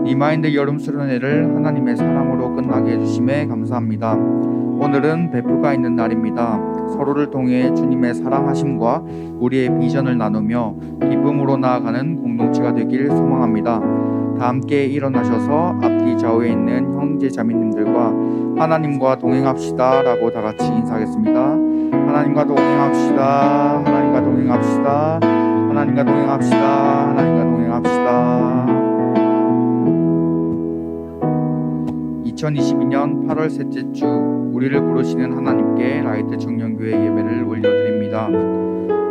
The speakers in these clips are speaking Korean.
리마인드 여름 수련회를 하나님의 사랑으로 끝나게 해주심에 감사합니다. 오늘은 베프가 있는 날입니다. 서로를 통해 주님의 사랑하심과 우리의 비전을 나누며 기쁨으로 나아가는 공동체가 되길 소망합니다. 다 함께 일어나셔서 앞뒤 좌우에 있는 형제 자매님들과 하나님과 동행합시다 라고 다 같이 인사하겠습니다. 하나님과 동행합시다. 하나님과 동행합시다. 하나님과 동행합시다. 하나님과 동행합시다. 2022년 8월 셋째 주 우리를 부르시는 하나님께 라이트 청년교회 예배를 올려드립니다.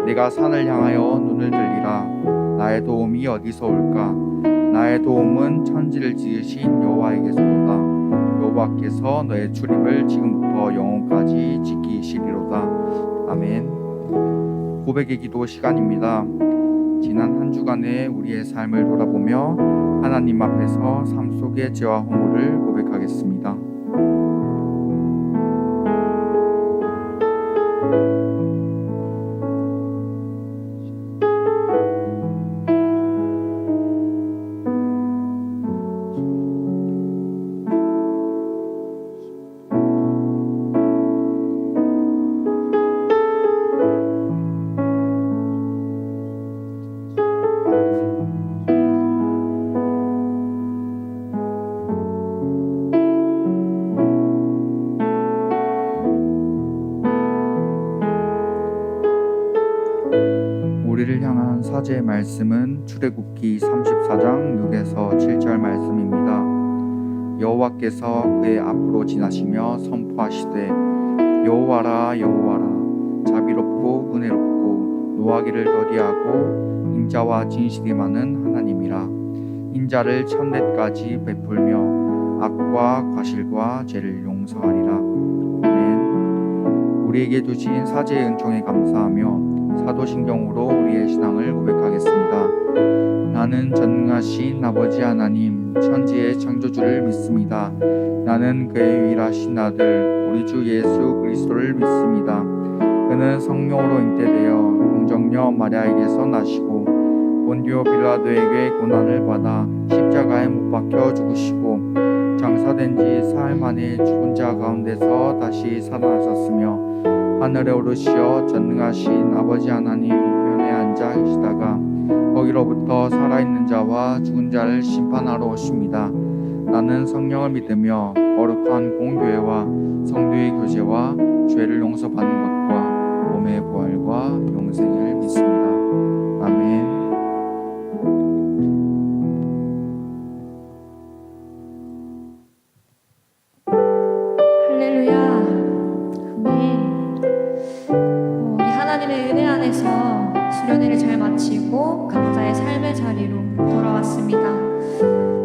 내가 산을 향하여 눈을 들리라. 나의 도움이 어디서 올까? 나의 도움은 천지를 지으신 여호와에게서로다. 여호와께서 너의 출입을 지금부터 영원까지 지키시리로다. 아멘. 고백의 기도 시간입니다. 지난 한 주간의 우리의 삶을 돌아보며 하나님 앞에서 삶 속의 죄와 허물을 고백하겠습니다. 우리를 향한 사제의 말씀은 출애굽기 34장 6에서 7절 말씀입니다. 여호와께서 그의 앞으로 지나시며 선포하시되 여호와라 여호와라 자비롭고 은혜롭고 노하기를 더디하고 인자와 진실이 많은 하나님이라. 인자를 천대까지 베풀며 악과 과실과 죄를 용서하리라. 아멘. 우리에게 주신 사제의 은총에 감사하며 사도신경으로 우리의 신앙을 고백하겠습니다. 나는 전능하신 아버지 하나님 천지의 창조주를 믿습니다. 나는 그의 유일하신 아들 우리 주 예수 그리스도를 믿습니다. 그는 성령으로 잉태되어 동정녀 마리아에게서 나시고 본디오 빌라도에게 고난을 받아 십자가에 못 박혀 죽으시고 장사된 지 사흘 만에 죽은 자 가운데서 다시 살아나셨으며 하늘에 오르시어 전능하신 아버지 하나님 우편에 앉아 계시다가 거기로부터 살아있는 자와 죽은 자를 심판하러 오십니다. 나는 성령을 믿으며 거룩한 공교회와 성도의 교제와 죄를 용서받는 것과 몸의 부활과 영생을 믿습니다. 아멘. 수련회를 잘 마치고 각자의 삶의 자리로 돌아왔습니다.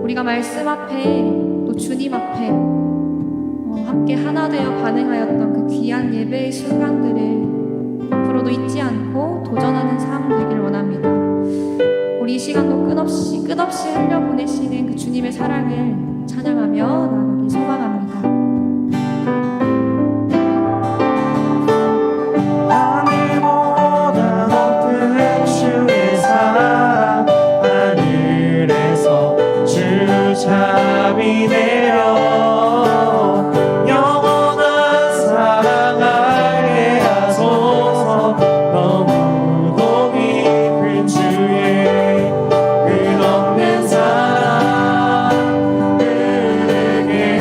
우리가 말씀 앞에 또 주님 앞에 함께 하나 되어 반응하였던 그 귀한 예배의 순간들을 앞으로도 잊지 않고 도전하는 삶 되길 원합니다. 우리 이 시간도 끝없이 흘려보내시는 그 주님의 사랑을 찬양하며 나누기 소망합니다. 잠이 되어 영원한 사랑하게 하소서. 너무도 깊은 주의 끝없는 사랑 그에게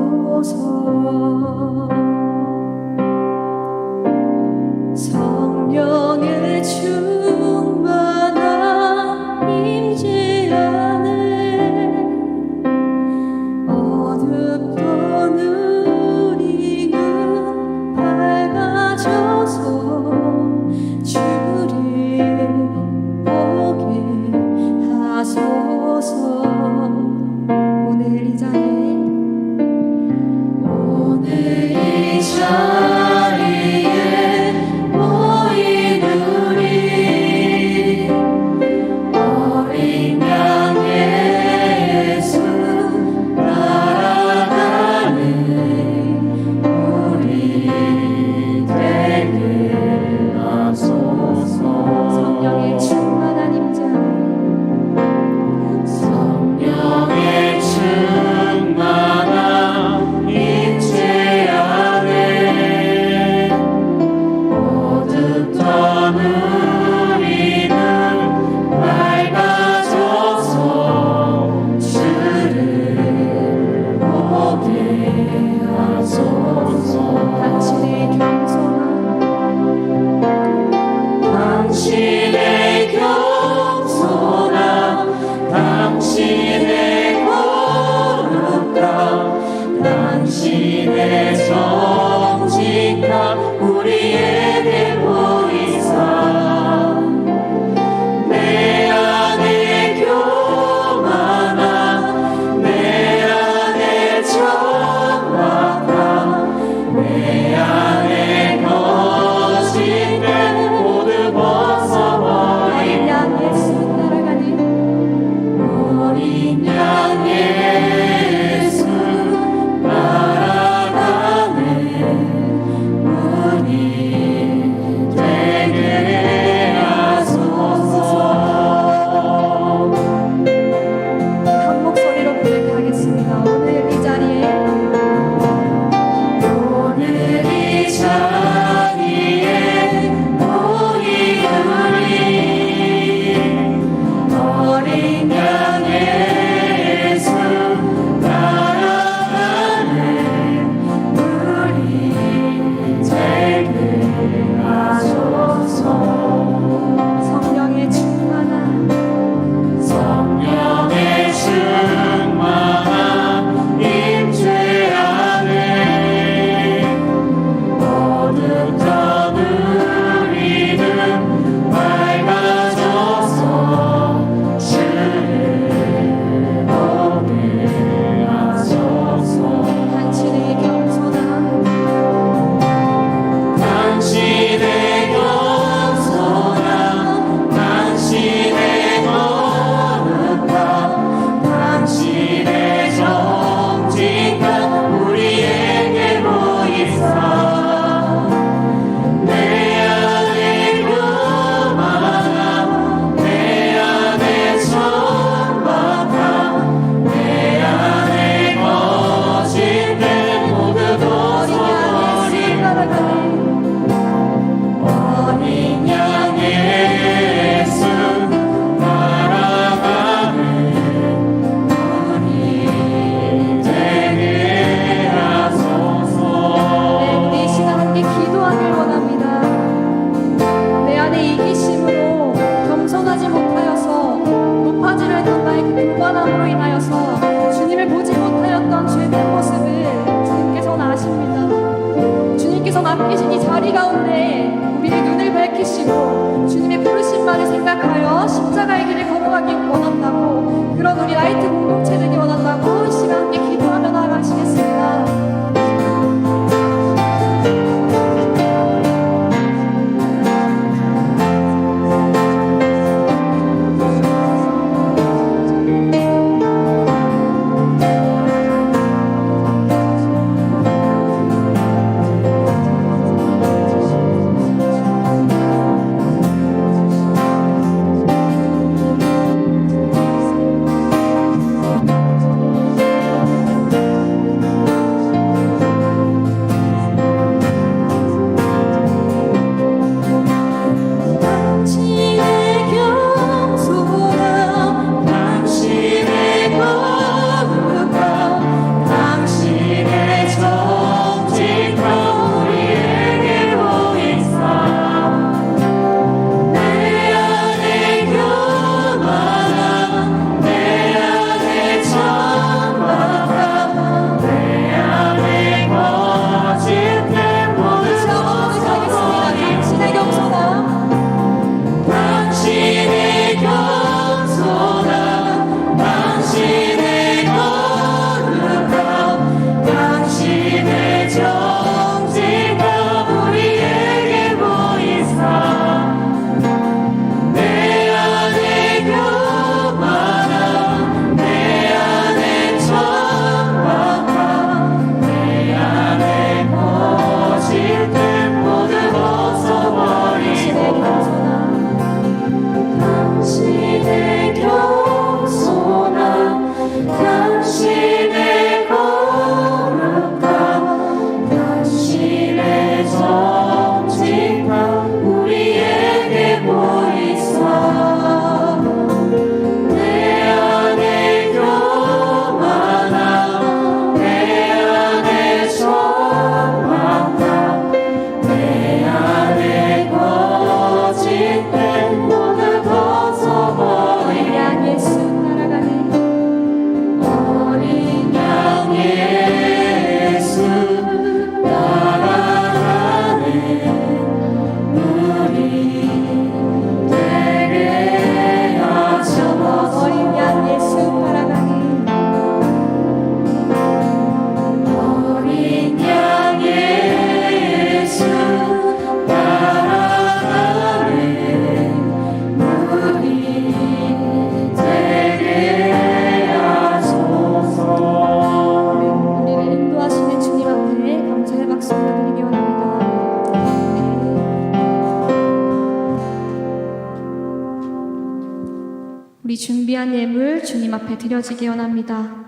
하소서. 성령의 충만한 임재 안에 어둡던 우리는 밝아져서 주를 보게 하소서. 오늘 이 자리에 모인 우리 어린 양 예수 따라가는 우리 되게 하소서. 성령의 충만한 임재 안에 성령의 충만한 임재 안에 어둡던 우리는 밝아져서 주를 보게 하소서. 당신의 겸손함, 당신의 거룩함, 당신의 정직함 우리에게 보이사 내 안에 교만함, 내 안에 정확함, 내 안에 거짓된 모두 벗어버리고 양 예수 따라가는 어린 양 예수 따라가는 우리 되게 하소서. 한 목소리로 고백하겠습니다. 오늘 이 자리에 모인 우리 어린 양 예수 따라가는 우리 되게 하소서. 성령의 충만한 성령의 충만한 임재 안에 어둡던 우리는 밝아져서 주를 보게 하소서. 당신의 겸손함, 당신의 겸손함, 당신의 거룩함, 당신의 정직함 우리에게 보이사 내 안에 교만함, 내 안에 천박함, 내 안에 거짓된 모두 어린 양 예수 따라가는 어린 양 예수 따라가는 우리 되게 하소서. 우리 이 시간 함께 기도하길 원합니다. 내 안에 이기심으로 겸손하지 못하여서 높아지려 했던 나의 그 교만함으로 인하여서 주님을 보지 못하였던 죄된 모습을 주님께서는 아십니다. 주님께서 맡기신 이 자리 가운데 우리의 눈을 밝히시고 주님의 부르심만을 생각하여 십자가의 길을 걸어가기 원한다고, 그런 우리 라이트 공동체 되기 원한다고 이 시간 함께 기도하며 나아가시겠습니다. 귀한 예물 주님 앞에 드려지기 원합니다.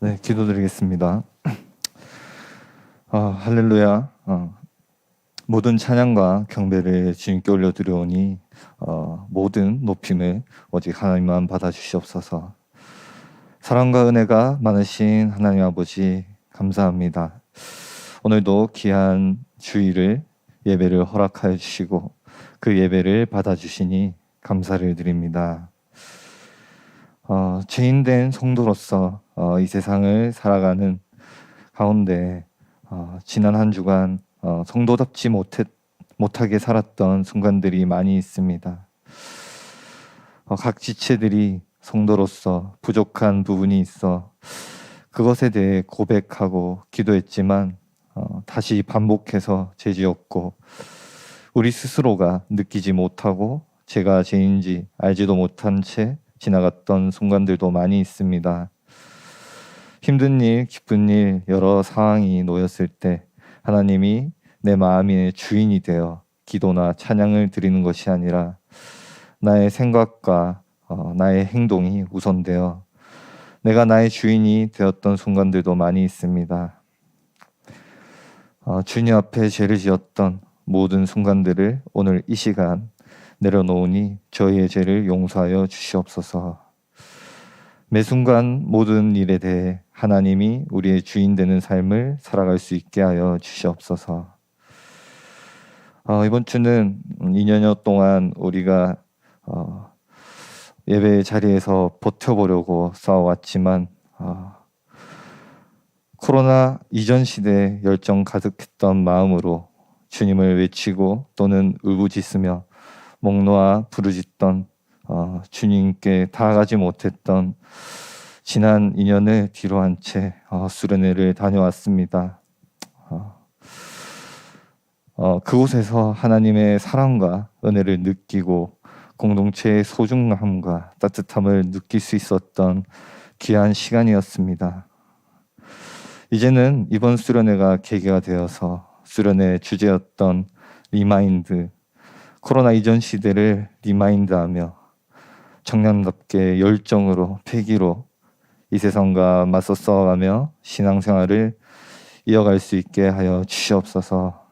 네, 기도드리겠습니다. 할렐루야. 모든 찬양과 경배를 주님께 올려드려오니 모든 높임을 오직 하나님만 받아주시옵소서. 사랑과 은혜가 많으신 하나님 아버지 감사합니다. 오늘도 귀한 주일을 예배를 허락하여 주시고 그 예배를 받아주시니 감사를 드립니다. 죄인된 성도로서 이 세상을 살아가는 가운데 지난 한 주간 성도답지 못하게 살았던 순간들이 많이 있습니다. 각 지체들이 성도로서 부족한 부분이 있어 그것에 대해 고백하고 기도했지만 다시 반복해서 죄지었고 우리 스스로가 느끼지 못하고 제가 죄인지 알지도 못한 채 지나갔던 순간들도 많이 있습니다. 힘든 일, 기쁜 일, 여러 상황이 놓였을 때 하나님이 내 마음의 주인이 되어 기도나 찬양을 드리는 것이 아니라 나의 생각과 나의 행동이 우선되어 내가 나의 주인이 되었던 순간들도 많이 있습니다. 주님 앞에 죄를 지었던 모든 순간들을 오늘 이 시간 내려놓으니 저희의 죄를 용서하여 주시옵소서. 매 순간 모든 일에 대해 하나님이 우리의 주인 되는 삶을 살아갈 수 있게 하여 주시옵소서. 이번 주는 2년여 동안 우리가 예배 자리에서 버텨보려고 싸워왔지만 코로나 이전 시대에 열정 가득했던 마음으로 주님을 외치고 또는 울부짖으며 목 놓아 부르짖던 주님께 다가가지 못했던 지난 2년을 뒤로 한 채 수련회를 다녀왔습니다. 그곳에서 하나님의 사랑과 은혜를 느끼고 공동체의 소중함과 따뜻함을 느낄 수 있었던 귀한 시간이었습니다. 이제는 이번 수련회가 계기가 되어서 수련회 주제였던 리마인드, 코로나 이전 시대를 리마인드하며 청년답게 열정으로 패기로 이 세상과 맞서 싸워가며 신앙생활을 이어갈 수 있게 하여 주시옵소서.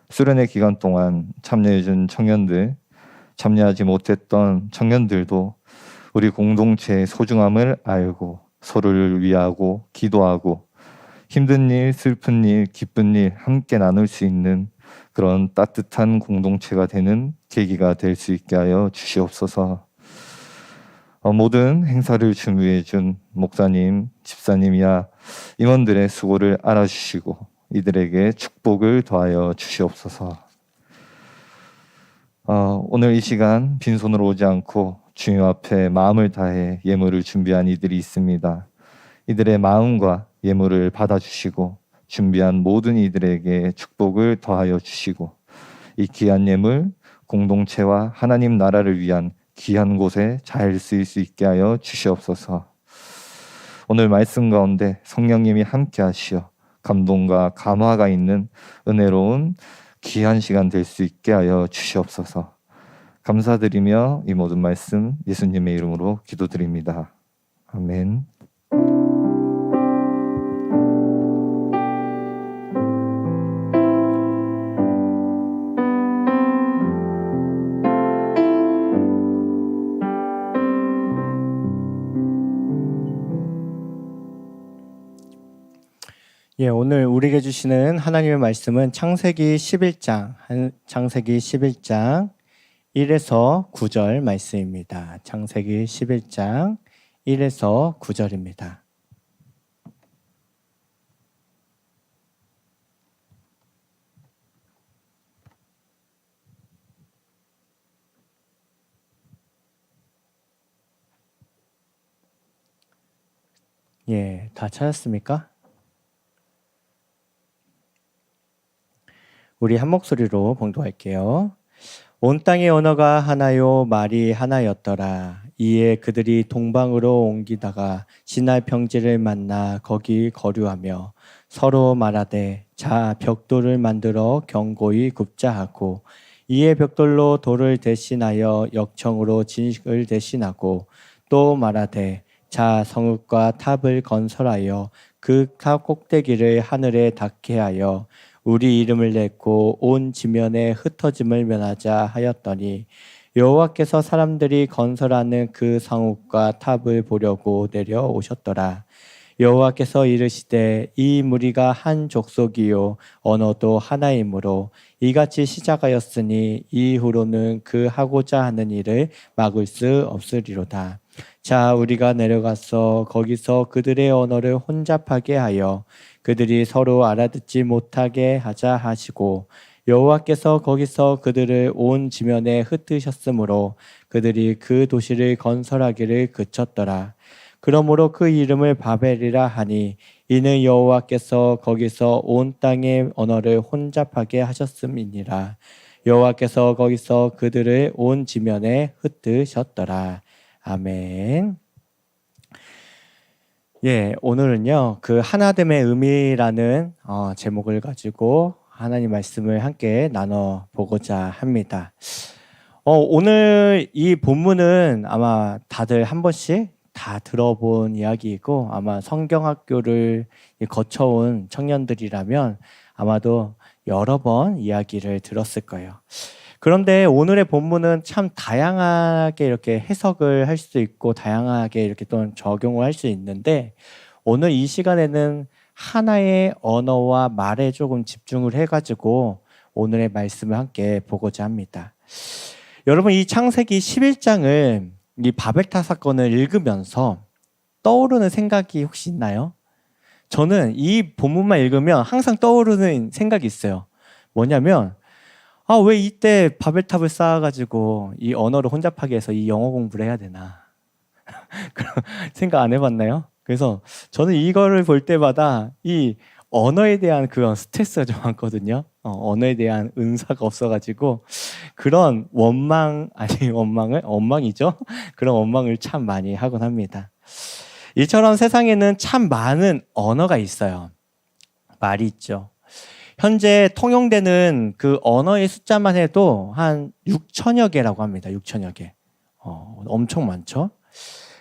수련회 기간 동안 참여해준 청년들, 참여하지 못했던 청년들도 우리 공동체의 소중함을 알고 서로를 위하고 기도하고 힘든 일, 슬픈 일, 기쁜 일 함께 나눌 수 있는 그런 따뜻한 공동체가 되는 계기가 될 수 있게 하여 주시옵소서. 모든 행사를 준비해 준 목사님, 집사님이야 임원들의 수고를 알아주시고 이들에게 축복을 더하여 주시옵소서. 오늘 이 시간 빈손으로 오지 않고 주님 앞에 마음을 다해 예물을 준비한 이들이 있습니다. 이들의 마음과 예물을 받아주시고 준비한 모든 이들에게 축복을 더하여 주시고 이 귀한 예물 공동체와 하나님 나라를 위한 귀한 곳에 잘 쓰일 수 있게 하여 주시옵소서. 오늘 말씀 가운데 성령님이 함께 하시어 감동과 감화가 있는 은혜로운 귀한 시간 될 수 있게 하여 주시옵소서. 감사드리며 이 모든 말씀 예수님의 이름으로 기도드립니다. 아멘. 예, 오늘 우리에게 주시는 하나님의 말씀은 창세기 11장 1에서 9절 말씀입니다. 창세기 11장 1에서 9절입니다. 예, 다 찾았습니까? 우리 한 목소리로 봉독할게요. 온 땅의 언어가 하나요 말이 하나였더라. 이에 그들이 동방으로 옮기다가 시날 평지를 만나 거기 거류하며 서로 말하되 자 벽돌을 만들어 견고히 굽자 하고 이에 벽돌로 돌을 대신하여 역청으로 진식을 대신하고 또 말하되 자 성읍과 탑을 건설하여 그 탑 꼭대기를 하늘에 닿게 하여 우리 이름을 냈고 온 지면에 흩어짐을 면하자 하였더니 여호와께서 사람들이 건설하는 그 성읍과 탑을 보려고 내려오셨더라. 여호와께서 이르시되 이 무리가 한 족속이요 언어도 하나이므로 이같이 시작하였으니 이후로는 그 하고자 하는 일을 막을 수 없으리로다. 자 우리가 내려가서 거기서 그들의 언어를 혼잡하게 하여 그들이 서로 알아듣지 못하게 하자 하시고 여호와께서 거기서 그들을 온 지면에 흩으셨으므로 그들이 그 도시를 건설하기를 그쳤더라. 그러므로 그 이름을 바벨이라 하니 이는 여호와께서 거기서 온 땅의 언어를 혼잡하게 하셨음이니라. 여호와께서 거기서 그들을 온 지면에 흩으셨더라. 아멘. 예, 오늘은요 그 하나됨의 의미라는 제목을 가지고 하나님 말씀을 함께 나눠 보고자 합니다. 오늘 이 본문은 아마 다들 한 번씩 다 들어본 이야기이고 아마 성경학교를 거쳐온 청년들이라면 아마도 여러 번 이야기를 들었을 거예요. 그런데 오늘의 본문은 참 다양하게 이렇게 해석을 할 수 있고 다양하게 이렇게 또 적용을 할 수 있는데 오늘 이 시간에는 하나의 언어와 말에 조금 집중을 해가지고 오늘의 말씀을 함께 보고자 합니다. 여러분 이 창세기 11장을 이 바벨탑 사건을 읽으면서 떠오르는 생각이 혹시 있나요? 저는 이 본문만 읽으면 항상 떠오르는 생각이 있어요. 뭐냐면 왜 이때 바벨탑을 쌓아가지고 이 언어를 혼잡하게 해서 이 영어 공부를 해야 되나 그런 생각 안 해봤나요? 그래서 저는 이거를 볼 때마다 이 언어에 대한 그런 스트레스가 좀 많거든요. 언어에 대한 은사가 없어가지고 그런 원망이죠. 그런 원망을 참 많이 하곤 합니다. 이처럼 세상에는 참 많은 언어가 있어요. 말이 있죠. 현재 통용되는 그 언어의 숫자만 해도 한 6천여 개라고 합니다. 6천여 개. 엄청 많죠.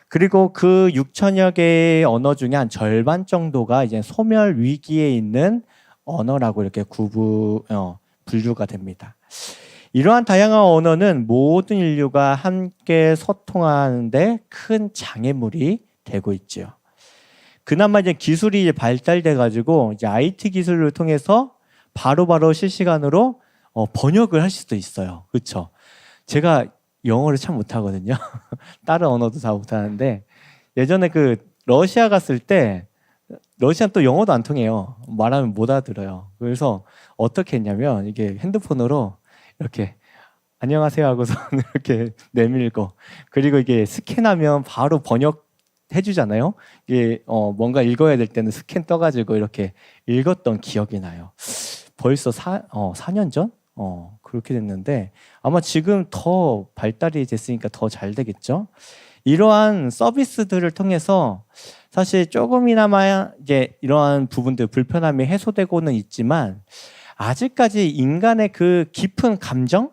그리고 그 6천여 개의 언어 중에 한 절반 정도가 이제 소멸 위기에 있는 언어라고 이렇게 분류가 됩니다. 이러한 다양한 언어는 모든 인류가 함께 소통하는데 큰 장애물이 되고 있죠. 그나마 이제 기술이 이제 발달돼 가지고 이제 IT 기술을 통해서 바로바로 실시간으로 번역을 할 수도 있어요. 그렇죠? 제가 영어를 참 못하거든요. 다른 언어도 다 못하는데 예전에 그 러시아 갔을 때 러시아는 또 영어도 안 통해요. 말하면 못 알아들어요. 그래서 어떻게 했냐면 이게 핸드폰으로 이렇게 안녕하세요 하고서 이렇게 내밀고 그리고 이게 스캔하면 바로 번역해 주잖아요. 이게 뭔가 읽어야 될 때는 스캔 떠가지고 이렇게 읽었던 기억이 나요. 벌써 4년 전? 그렇게 됐는데 아마 지금 더 발달이 됐으니까 더 잘 되겠죠. 이러한 서비스들을 통해서 사실 조금이나마 이제 이러한 부분들 불편함이 해소되고는 있지만 아직까지 인간의 그 깊은 감정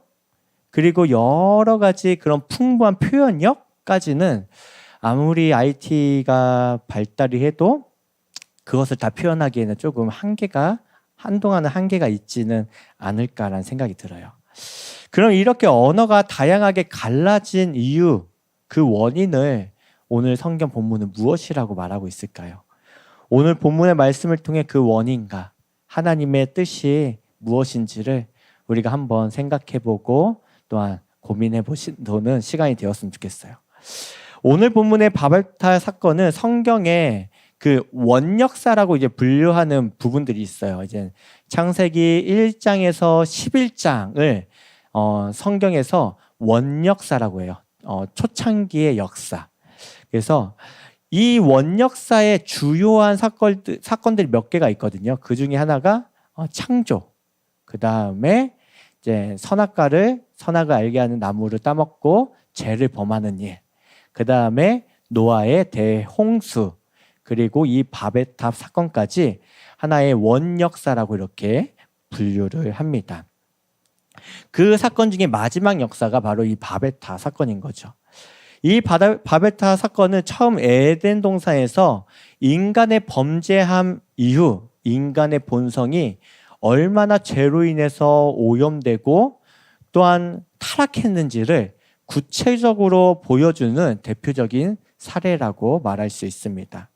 그리고 여러 가지 그런 풍부한 표현력까지는 아무리 IT가 발달이 해도 그것을 다 표현하기에는 조금 한동안은 한계가 있지는 않을까라는 생각이 들어요. 그럼 이렇게 언어가 다양하게 갈라진 이유, 그 원인을 오늘 성경 본문은 무엇이라고 말하고 있을까요? 오늘 본문의 말씀을 통해 그 원인과 하나님의 뜻이 무엇인지를 우리가 한번 생각해보고 또한 고민해보는 시간이 되었으면 좋겠어요. 오늘 본문의 바벨탑 사건은 성경에 그 원역사라고 이제 분류하는 부분들이 있어요. 이제 창세기 1장에서 11장을 성경에서 원역사라고 해요. 초창기의 역사. 그래서 이 원역사의 주요한 사건들이 몇 개가 있거든요. 그 중에 하나가 창조. 그 다음에 이제 선악을 알게 하는 나무를 따먹고 죄를 범하는 일. 그 다음에 노아의 대홍수. 그리고 이 바벨탑 사건까지 하나의 원역사라고 이렇게 분류를 합니다. 그 사건 중에 마지막 역사가 바로 이 바벨탑 사건인 거죠. 이 바벨탑 사건은 처음 에덴 동산에서 인간의 범죄함 이후 인간의 본성이 얼마나 죄로 인해서 오염되고 또한 타락했는지를 구체적으로 보여주는 대표적인 사례라고 말할 수 있습니다.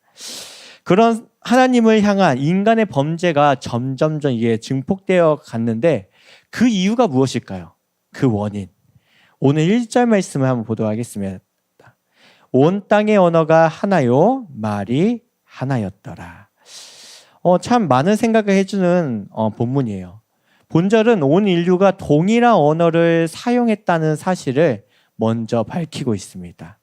그런 하나님을 향한 인간의 범죄가 점점점 이게 증폭되어 갔는데 그 이유가 무엇일까요? 그 원인. 오늘 1절 말씀을 한번 보도록 하겠습니다. 온 땅의 언어가 하나요, 말이 하나였더라. 참 많은 생각을 해주는 본문이에요. 본절은 온 인류가 동일한 언어를 사용했다는 사실을 먼저 밝히고 있습니다.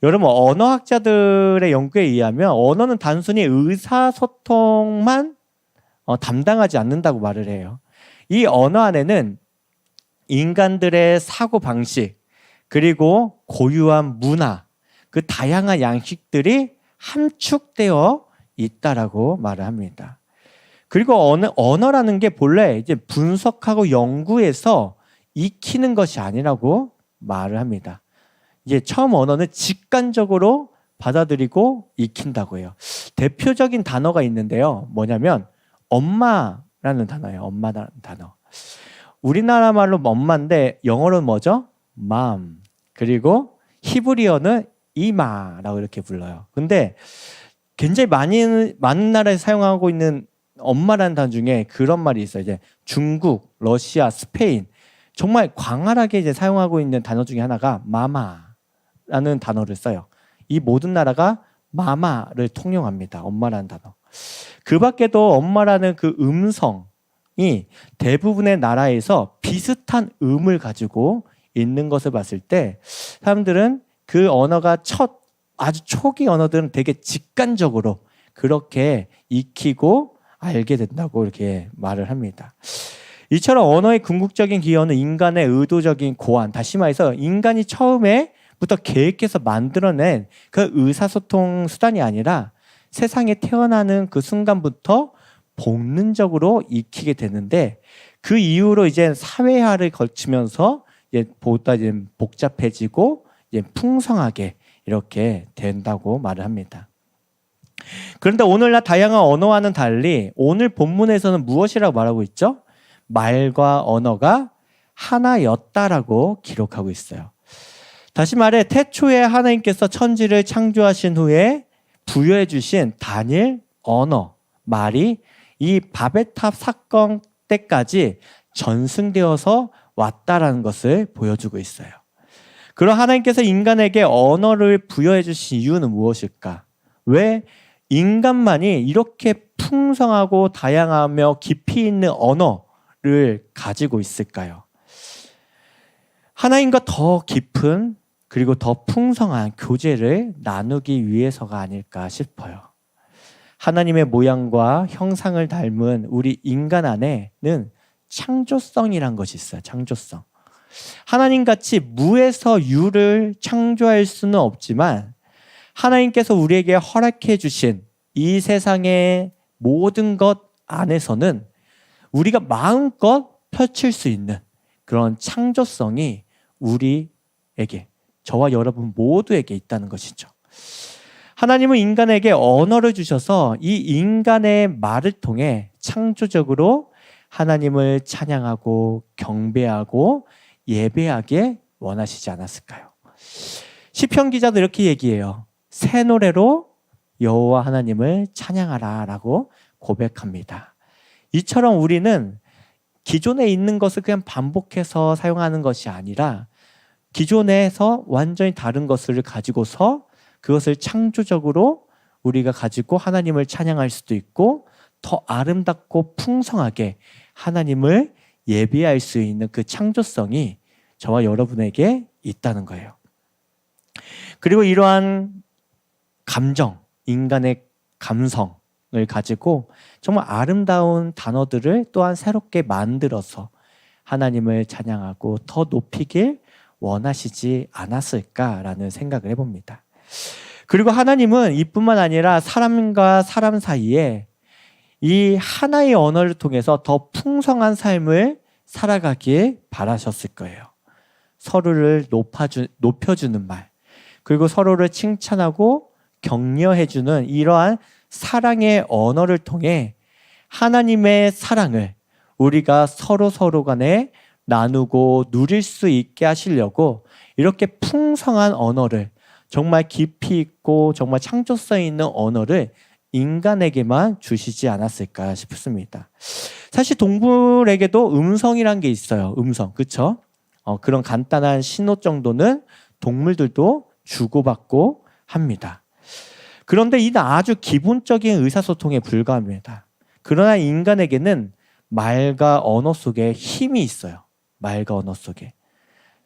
여러분, 언어학자들의 연구에 의하면 언어는 단순히 의사소통만 담당하지 않는다고 말을 해요. 이 언어 안에는 인간들의 사고방식, 그리고 고유한 문화, 그 다양한 양식들이 함축되어 있다라고 말을 합니다. 그리고 언어라는 게 본래 이제 분석하고 연구해서 익히는 것이 아니라고 말을 합니다. 이제 처음 언어는 직관적으로 받아들이고 익힌다고 해요. 대표적인 단어가 있는데요. 뭐냐면 엄마라는 단어예요. 엄마라는 단어. 우리나라 말로 엄마인데 영어로는 뭐죠? mom. 그리고 히브리어는 이마라고 이렇게 불러요. 근데 굉장히 많은 나라에 사용하고 있는 엄마라는 단어 중에 그런 말이 있어요. 이제 중국, 러시아, 스페인 정말 광활하게 이제 사용하고 있는 단어 중에 하나가 마마라는 단어를 써요. 이 모든 나라가 마마를 통용합니다. 엄마라는 단어. 그 밖에도 엄마라는 그 음성이 대부분의 나라에서 비슷한 음을 가지고 있는 것을 봤을 때 사람들은 그 언어가 아주 초기 언어들은 되게 직관적으로 그렇게 익히고 알게 된다고 이렇게 말을 합니다. 이처럼 언어의 궁극적인 기원은 인간의 의도적인 고안, 다시 말해서 인간이 처음에부터 계획해서 만들어낸 그 의사소통 수단이 아니라 세상에 태어나는 그 순간부터 본능적으로 익히게 되는데 그 이후로 이제 사회화를 거치면서 이제 보다 이제 복잡해지고 이제 풍성하게 이렇게 된다고 말을 합니다. 그런데 오늘날 다양한 언어와는 달리 오늘 본문에서는 무엇이라고 말하고 있죠? 말과 언어가 하나였다라고 기록하고 있어요. 다시 말해 태초에 하나님께서 천지를 창조하신 후에 부여해 주신 단일 언어, 말이 이 바벨탑 사건 때까지 전승되어서 왔다라는 것을 보여주고 있어요. 그럼 하나님께서 인간에게 언어를 부여해 주신 이유는 무엇일까? 왜 인간만이 이렇게 풍성하고 다양하며 깊이 있는 언어를 가지고 있을까요? 하나님과 더 깊은 그리고 더 풍성한 교제를 나누기 위해서가 아닐까 싶어요. 하나님의 모양과 형상을 닮은 우리 인간 안에는 창조성이란 것이 있어요. 창조성. 하나님같이 무에서 유를 창조할 수는 없지만 하나님께서 우리에게 허락해 주신 이 세상의 모든 것 안에서는 우리가 마음껏 펼칠 수 있는 그런 창조성이 우리에게, 저와 여러분 모두에게 있다는 것이죠. 하나님은 인간에게 언어를 주셔서 이 인간의 말을 통해 창조적으로 하나님을 찬양하고 경배하고 예배하게 원하시지 않았을까요? 시편 기자도 이렇게 얘기해요. 새 노래로 여호와 하나님을 찬양하라 라고 고백합니다. 이처럼 우리는 기존에 있는 것을 그냥 반복해서 사용하는 것이 아니라 기존에서 완전히 다른 것을 가지고서 그것을 창조적으로 우리가 가지고 하나님을 찬양할 수도 있고 더 아름답고 풍성하게 하나님을 예배할 수 있는 그 창조성이 저와 여러분에게 있다는 거예요. 그리고 이러한 감정, 인간의 감성을 가지고 정말 아름다운 단어들을 또한 새롭게 만들어서 하나님을 찬양하고 더 높이길 원하시지 않았을까라는 생각을 해봅니다. 그리고 하나님은 이뿐만 아니라 사람과 사람 사이에 이 하나의 언어를 통해서 더 풍성한 삶을 살아가길 바라셨을 거예요. 서로를 높여주는 말, 그리고 서로를 칭찬하고 격려해주는 이러한 사랑의 언어를 통해 하나님의 사랑을 우리가 서로 간에 나누고 누릴 수 있게 하시려고 이렇게 풍성한 언어를, 정말 깊이 있고 정말 창조성 있는 언어를 인간에게만 주시지 않았을까 싶습니다. 사실 동물에게도 음성이란 게 있어요. 음성, 그렇죠? 그런 간단한 신호 정도는 동물들도 주고받고 합니다. 그런데 이는 아주 기본적인 의사소통에 불과합니다. 그러나 인간에게는 말과 언어 속에 힘이 있어요. 말과 언어 속에.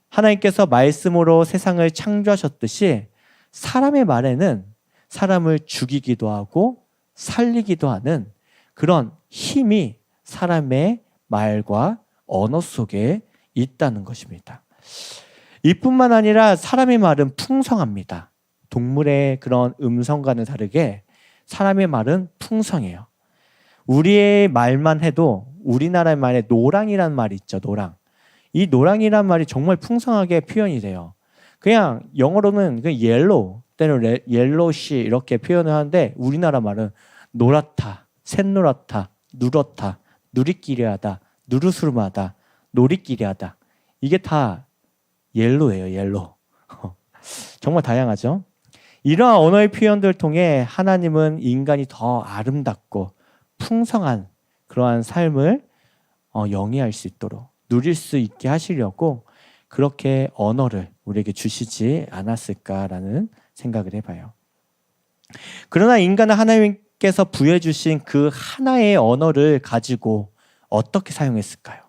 하나님께서 말씀으로 세상을 창조하셨듯이 사람의 말에는 사람을 죽이기도 하고 살리기도 하는 그런 힘이 사람의 말과 언어 속에 있다는 것입니다. 이뿐만 아니라 사람의 말은 풍성합니다. 동물의 그런 음성과는 다르게 사람의 말은 풍성해요. 우리의 말만 해도 우리나라의 말에 노랑이라는 말이 있죠. 노랑. 이 노랑이라는 말이 정말 풍성하게 표현이 돼요. 그냥 영어로는 옐로우 때는 옐로시 이렇게 표현을 하는데 우리나라 말은 노랗다, 샛노랗다, 누렇다, 누리끼리하다, 누르스름하다, 노리끼리하다. 이게 다 옐로예요. 옐로. 정말 다양하죠. 이러한 언어의 표현들을 통해 하나님은 인간이 더 아름답고 풍성한 그러한 삶을 영위할 수 있도록 누릴 수 있게 하시려고 그렇게 언어를 우리에게 주시지 않았을까라는 생각을 해봐요. 그러나 인간은 하나님께서 부여해 주신 그 하나의 언어를 가지고 어떻게 사용했을까요?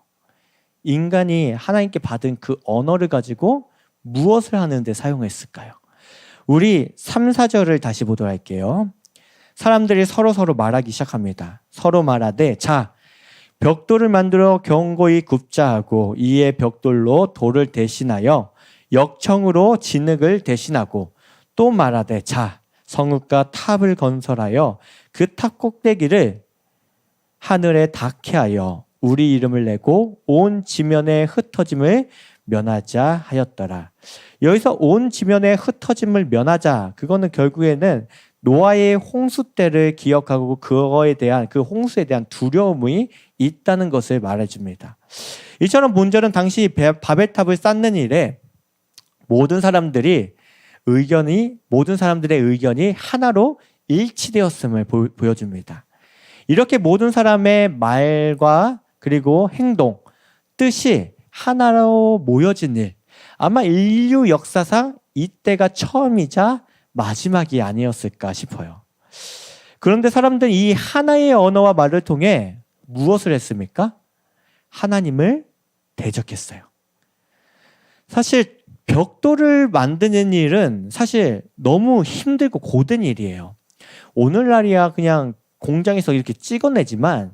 인간이 하나님께 받은 그 언어를 가지고 무엇을 하는데 사용했을까요? 우리 3, 4절을 다시 보도록 할게요. 사람들이 서로 말하기 시작합니다. 서로 말하되 자, 벽돌을 만들어 견고히 굽자 하고 이에 벽돌로 돌을 대신하여 역청으로 진흙을 대신하고 또 말하되 자, 성읍과 탑을 건설하여 그 탑 꼭대기를 하늘에 닿게 하여 우리 이름을 내고 온 지면의 흩어짐을 면하자 하였더라. 여기서 온 지면의 흩어짐을 면하자, 그거는 결국에는 노아의 홍수 때를 기억하고 그거에 대한 그 홍수에 대한 두려움이 있다는 것을 말해줍니다. 이처럼 본절은 당시 바벨탑을 쌓는 일에 모든 사람들의 의견이 하나로 일치되었음을 보여줍니다. 이렇게 모든 사람의 말과 그리고 행동, 뜻이 하나로 모여진 일, 아마 인류 역사상 이때가 처음이자 마지막이 아니었을까 싶어요. 그런데 사람들은 이 하나의 언어와 말을 통해 무엇을 했습니까? 하나님을 대적했어요. 사실 벽돌을 만드는 일은 사실 너무 힘들고 고된 일이에요. 오늘날이야 그냥 공장에서 이렇게 찍어내지만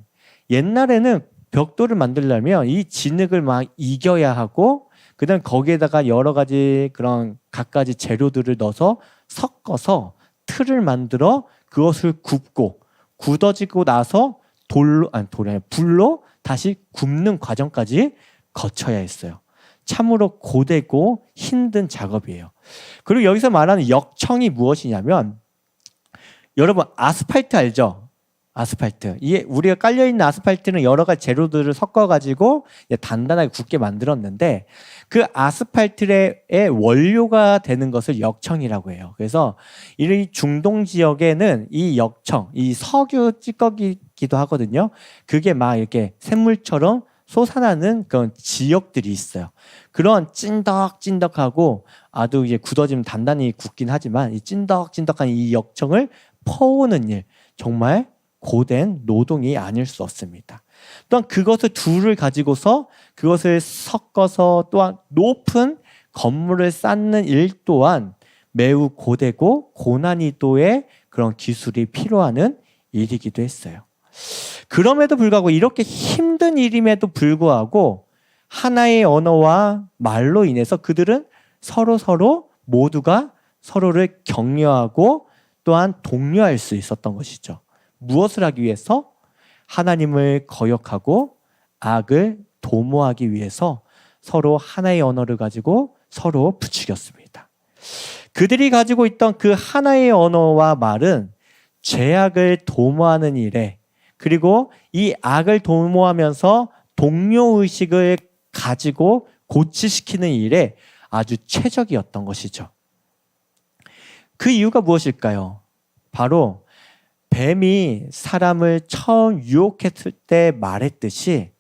옛날에는 벽돌을 만들려면 이 진흙을 막 이겨야 하고 그다음 거기에다가 여러 가지 그런 갖가지 재료들을 넣어서 섞어서 틀을 만들어 그것을 굽고 굳어지고 나서 돌로 불로 다시 굽는 과정까지 거쳐야 했어요. 참으로 고되고 힘든 작업이에요. 그리고 여기서 말하는 역청이 무엇이냐면 여러분 아스팔트 알죠? 아스팔트. 이게 우리가 깔려있는 아스팔트는 여러 가지 재료들을 섞어가지고 단단하게 굳게 만들었는데 그 아스팔트의 원료가 되는 것을 역청이라고 해요. 그래서 이 중동 지역에는 이 역청, 이 석유 찌꺼기기도 하거든요. 그게 막 이렇게 샘물처럼 솟아나는 그런 지역들이 있어요. 그런 찐덕찐덕하고 아주 이제 굳어지면 단단히 굳긴 하지만 이 찐덕찐덕한 이 역청을 퍼오는 일, 정말 고된 노동이 아닐 수 없습니다. 또한 그것을 둘을 가지고서 그것을 섞어서 또한 높은 건물을 쌓는 일 또한 매우 고되고 고난이도의 그런 기술이 필요한 일이기도 했어요. 그럼에도 불구하고 이렇게 힘든 일임에도 불구하고 하나의 언어와 말로 인해서 그들은 서로 모두가 서로를 격려하고 또한 독려할 수 있었던 것이죠. 무엇을 하기 위해서? 하나님을 거역하고 악을 도모하기 위해서 서로 하나의 언어를 가지고 서로 부추겼습니다. 그들이 가지고 있던 그 하나의 언어와 말은 죄악을 도모하는 일에 그리고 이 악을 도모하면서 동료의식을 가지고 고치시키는 일에 아주 최적이었던 것이죠. 그 이유가 무엇일까요? 바로 뱀이 사람을 처음 유혹했을 때 말했듯이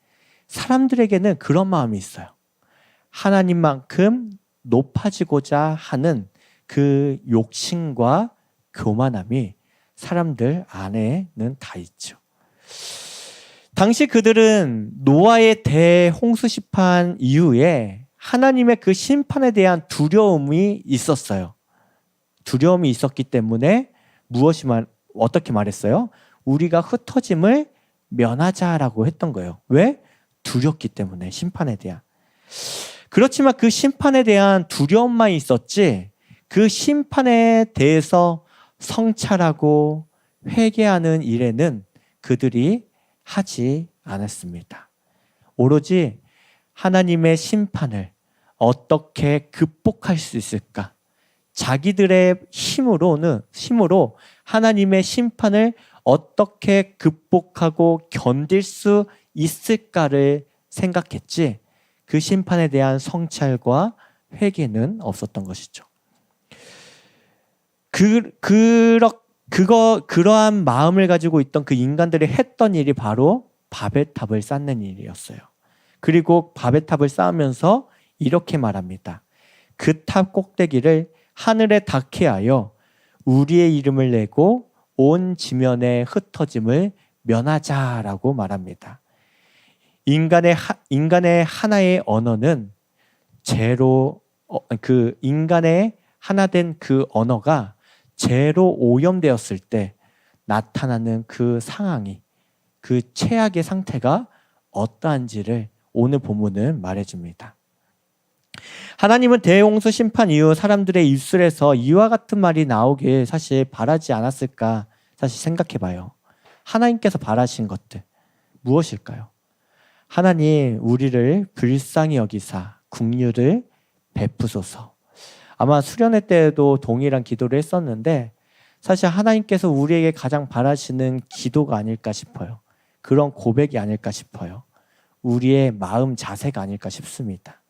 사람들에게는 그런 마음이 있어요. 하나님만큼 높아지고자 하는 그 욕심과 교만함이 사람들 안에는 다 있죠. 당시 그들은 노아의 대홍수 심판 이후에 하나님의 그 심판에 대한 두려움이 있었어요. 두려움이 있었기 때문에 어떻게 말했어요? 우리가 흩어짐을 면하자라고 했던 거예요. 왜? 두렵기 때문에 심판에 대한. 그렇지만 그 심판에 대한 두려움만 있었지 그 심판에 대해서 성찰하고 회개하는 일에는 그들이 하지 않았습니다. 오로지 하나님의 심판을 어떻게 극복할 수 있을까? 자기들의 힘으로 하나님의 심판을 어떻게 극복하고 견딜 수 있을까를 생각했지 그 심판에 대한 성찰과 회개는 없었던 것이죠. 그러한 마음을 가지고 있던 그 인간들이 했던 일이 바로 바벨탑을 쌓는 일이었어요. 그리고 바벨탑을 쌓으면서 이렇게 말합니다. 그 탑 꼭대기를 하늘에 닿게 하여 우리의 이름을 내고 온 지면의 흩어짐을 면하자라고 말합니다. 인간의 하나의 언어는 인간의 하나 된 그 언어가 죄로 오염되었을 때 나타나는 그 상황이 그 최악의 상태가 어떠한지를 오늘 본문은 말해줍니다. 하나님은 대홍수 심판 이후 사람들의 입술에서 이와 같은 말이 나오길 사실 바라지 않았을까 사실 생각해봐요. 하나님께서 바라신 것들 무엇일까요? 하나님 우리를 불쌍히 여기사 긍휼을 베푸소서. 아마 수련회 때도 동일한 기도를 했었는데 사실 하나님께서 우리에게 가장 바라시는 기도가 아닐까 싶어요. 그런 고백이 아닐까 싶어요. 우리의 마음 자세가 아닐까 싶습니다.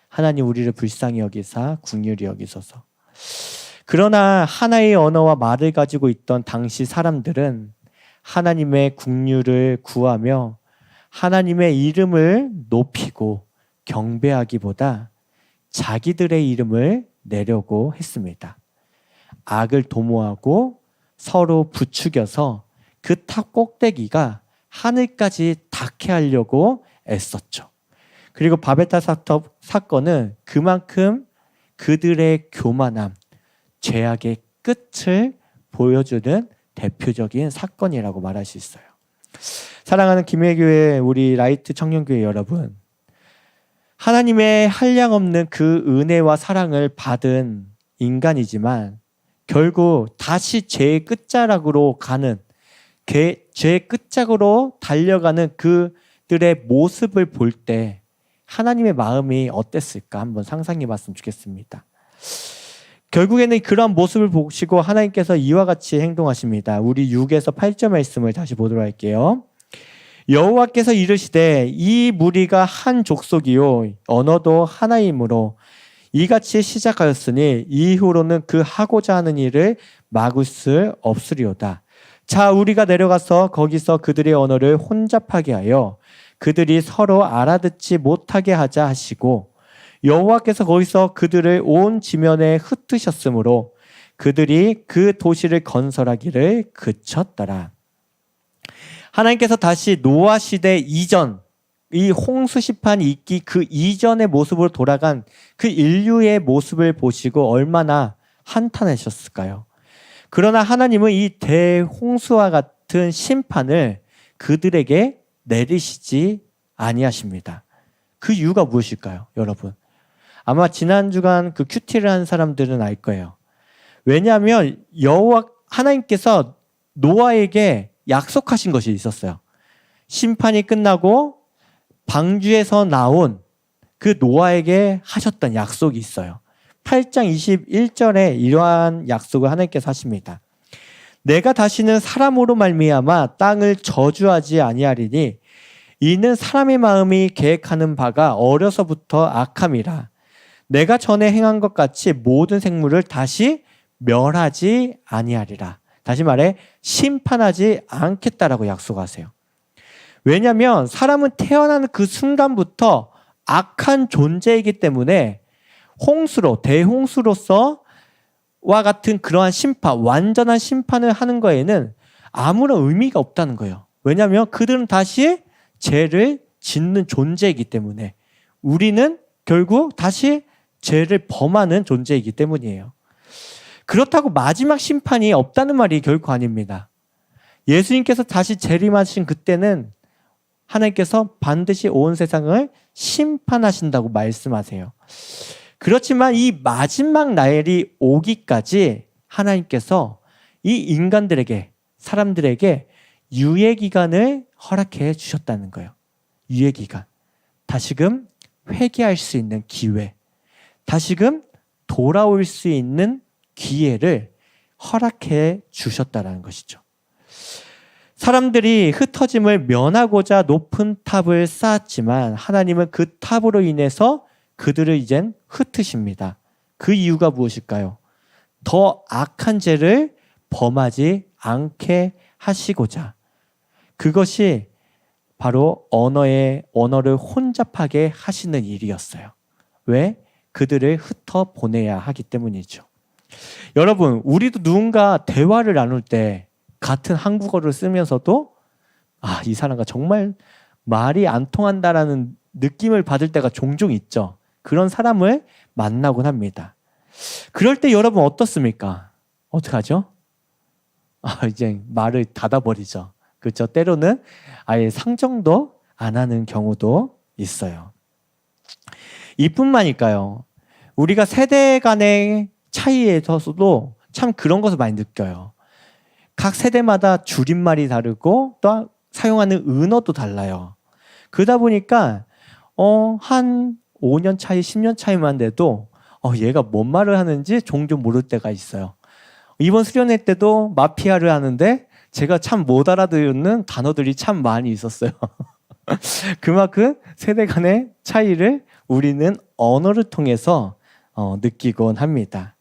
하나님 우리를 불쌍히 여기사 긍휼히 여기소서. 그러나 하나의 언어와 말을 가지고 있던 당시 사람들은 하나님의 긍휼을 구하며 하나님의 이름을 높이고 경배하기보다 자기들의 이름을 내려고 했습니다. 악을 도모하고 서로 부추겨서 그 탑 꼭대기가 하늘까지 닿게 하려고 애썼죠. 그리고 바베타 사건은 그만큼 그들의 교만함, 죄악의 끝을 보여주는 대표적인 사건이라고 말할 수 있어요. 사랑하는 김해교회 우리 라이트 청년교회 여러분, 하나님의 한량없는 그 은혜와 사랑을 받은 인간이지만 결국 다시 죄의 끝자락으로 가는, 죄의 끝자락으로 달려가는 그들의 모습을 볼 때 하나님의 마음이 어땠을까 한번 상상해 봤으면 좋겠습니다. 결국에는 그런 모습을 보시고 하나님께서 이와 같이 행동하십니다. 우리 6에서 8절 말씀을 다시 보도록 할게요. 여호와께서 이르시되 이 무리가 한 족속이요 언어도 하나이므로 이같이 시작하였으니 이후로는 그 하고자 하는 일을 막을 수 없으리로다. 자, 우리가 내려가서 거기서 그들의 언어를 혼잡하게 하여 그들이 서로 알아듣지 못하게 하자 하시고 여호와께서 거기서 그들을 온 지면에 흩으셨으므로 그들이 그 도시를 건설하기를 그쳤더라. 하나님께서 다시 노아 시대 이전, 이 홍수 시판이 있기 그 이전의 모습으로 돌아간 그 인류의 모습을 보시고 얼마나 한탄하셨을까요? 그러나 하나님은 이 대홍수와 같은 심판을 그들에게 내리시지 아니하십니다. 그 이유가 무엇일까요, 여러분? 아마 지난 주간 그 큐티를 한 사람들은 알 거예요. 왜냐하면 여호와 하나님께서 노아에게 약속하신 것이 있었어요. 심판이 끝나고 방주에서 나온 그 노아에게 하셨던 약속이 있어요. 8장 21절에 이러한 약속을 하나님께서 하십니다. 내가 다시는 사람으로 말미암아 땅을 저주하지 아니하리니 이는 사람의 마음이 계획하는 바가 어려서부터 악함이라. 내가 전에 행한 것 같이 모든 생물을 다시 멸하지 아니하리라. 다시 말해 심판하지 않겠다라고 약속하세요. 왜냐하면 사람은 태어나는 그 순간부터 악한 존재이기 때문에 홍수로, 대홍수로서 와 같은 그러한 심판, 완전한 심판을 하는 거에는 아무런 의미가 없다는 거예요. 왜냐하면 그들은 다시 죄를 짓는 존재이기 때문에, 우리는 결국 다시 죄를 범하는 존재이기 때문이에요. 그렇다고 마지막 심판이 없다는 말이 결코 아닙니다. 예수님께서 다시 재림하신 그때는 하나님께서 반드시 온 세상을 심판하신다고 말씀하세요. 그렇지만 이 마지막 날이 오기까지 하나님께서 이 인간들에게, 사람들에게 유예기간을 허락해 주셨다는 거예요. 유예기간. 다시금 회개할 수 있는 기회, 다시금 돌아올 수 있는 기회를 허락해 주셨다는 것이죠. 사람들이 흩어짐을 면하고자 높은 탑을 쌓았지만 하나님은 그 탑으로 인해서 그들을 이젠 흩으십니다. 그 이유가 무엇일까요? 더 악한 죄를 범하지 않게 하시고자. 그것이 바로 언어를 혼잡하게 하시는 일이었어요. 왜? 그들을 흩어 보내야 하기 때문이죠. 여러분, 우리도 누군가 대화를 나눌 때 같은 한국어를 쓰면서도 이 사람과 정말 말이 안 통한다라는 느낌을 받을 때가 종종 있죠. 그런 사람을 만나곤 합니다. 그럴 때 여러분 어떻습니까? 어떡하죠? 이제 말을 닫아버리죠. 그렇죠? 때로는 아예 상정도 안 하는 경우도 있어요. 이뿐만일까요? 우리가 세대 간의 차이에서도 참 그런 것을 많이 느껴요. 각 세대마다 줄임말이 다르고 또 사용하는 은어도 달라요. 그러다 보니까 한 5년 차이, 10년 차이만 돼도 얘가 뭔 말을 하는지 종종 모를 때가 있어요. 이번 수련회 때도 마피아를 하는데 제가 참 못 알아듣는 단어들이 참 많이 있었어요. 그만큼 세대 간의 차이를 우리는 언어를 통해서 느끼곤 합니다.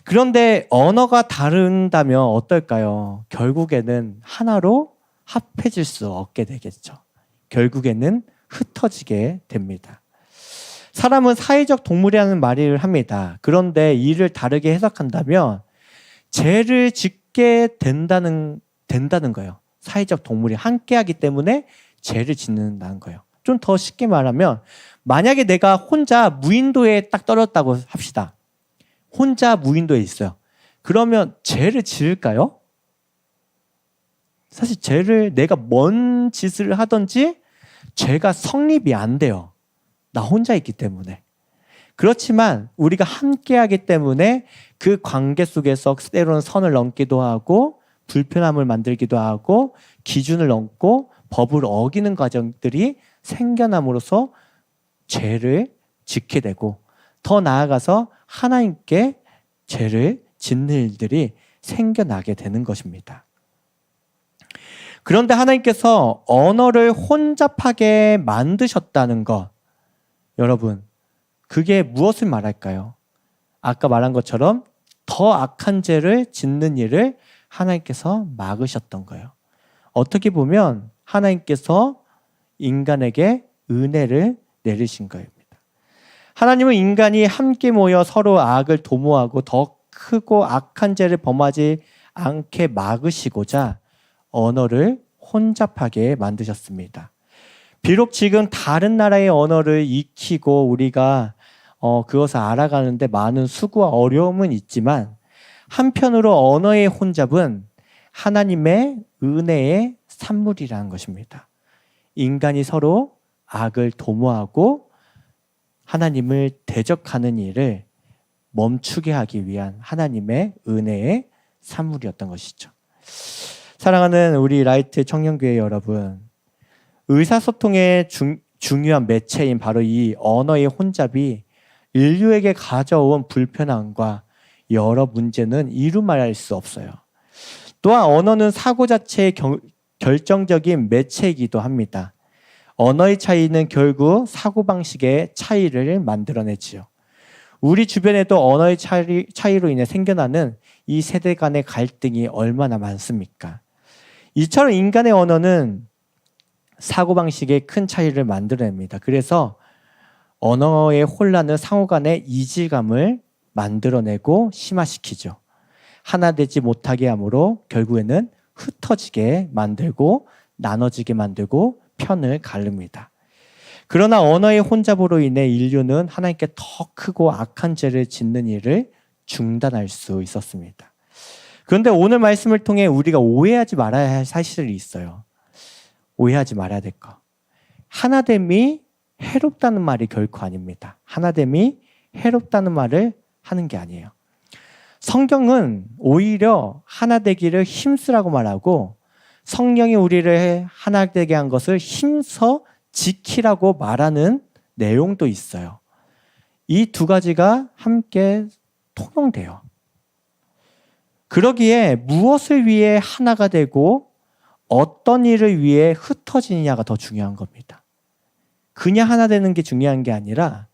그런데 언어가 다른다면 어떨까요? 결국에는 하나로 합해질 수 없게 되겠죠. 결국에는 흩어지게 됩니다. 사람은 사회적 동물이라는 말을 합니다. 그런데 이를 다르게 해석한다면 죄를 짓게 된다는 거예요. 사회적 동물이 함께하기 때문에 죄를 짓는다는 거예요. 좀 더 쉽게 말하면 만약에 내가 혼자 무인도에 딱 떨어졌다고 합시다. 혼자 무인도에 있어요. 그러면 죄를 지을까요? 사실 죄를 내가 뭔 짓을 하든지 죄가 성립이 안 돼요. 나 혼자 있기 때문에. 그렇지만 우리가 함께하기 때문에 그 관계 속에서 때로는 선을 넘기도 하고 불편함을 만들기도 하고 기준을 넘고 법을 어기는 과정들이 생겨남으로써 죄를 짓게 되고 더 나아가서 하나님께 죄를 짓는 일들이 생겨나게 되는 것입니다. 그런데 하나님께서 언어를 혼잡하게 만드셨다는 것, 여러분, 그게 무엇을 말할까요? 아까 말한 것처럼 더 악한 죄를 짓는 일을 하나님께서 막으셨던 거예요. 어떻게 보면 하나님께서 인간에게 은혜를 내리신 거입니다. 하나님은 인간이 함께 모여 서로 악을 도모하고 더 크고 악한 죄를 범하지 않게 막으시고자 언어를 혼잡하게 만드셨습니다. 비록 지금 다른 나라의 언어를 익히고 우리가 그것을 알아가는데 많은 수고와 어려움은 있지만 한편으로 언어의 혼잡은 하나님의 은혜의 산물이라는 것입니다. 인간이 서로 악을 도모하고 하나님을 대적하는 일을 멈추게 하기 위한 하나님의 은혜의 산물이었던 것이죠. 사랑하는 우리 라이트 청년교회 여러분, 의사소통의 중요한 매체인 바로 이 언어의 혼잡이 인류에게 가져온 불편함과 여러 문제는 이루 말할 수 없어요. 또한 언어는 사고 자체의 결정적인 매체이기도 합니다. 언어의 차이는 결국 사고방식의 차이를 만들어내지요. 우리 주변에도 언어의 차이로 인해 생겨나는 이 세대 간의 갈등이 얼마나 많습니까? 이처럼 인간의 언어는 사고방식의 큰 차이를 만들어냅니다. 그래서 언어의 혼란은 상호 간의 이질감을 만들어내고 심화시키죠. 하나 되지 못하게 함으로 결국에는 흩어지게 만들고 나눠지게 만들고 편을 가릅니다. 그러나 언어의 혼잡으로 인해 인류는 하나님께 더 크고 악한 죄를 짓는 일을 중단할 수 있었습니다. 그런데 오늘 말씀을 통해 우리가 오해하지 말아야 할 사실이 있어요. 오해하지 말아야 될 거. 하나됨이 해롭다는 말이 결코 아닙니다. 하나됨이 해롭다는 말을 하는 게 아니에요. 성경은 오히려 하나 되기를 힘쓰라고 말하고 성령이 우리를 하나 되게 한 것을 힘써 지키라고 말하는 내용도 있어요. 이 두 가지가 함께 통용돼요. 그러기에 무엇을 위해 하나가 되고 어떤 일을 위해 흩어지느냐가 더 중요한 겁니다. 그냥 하나 되는 게 중요한 게 아니라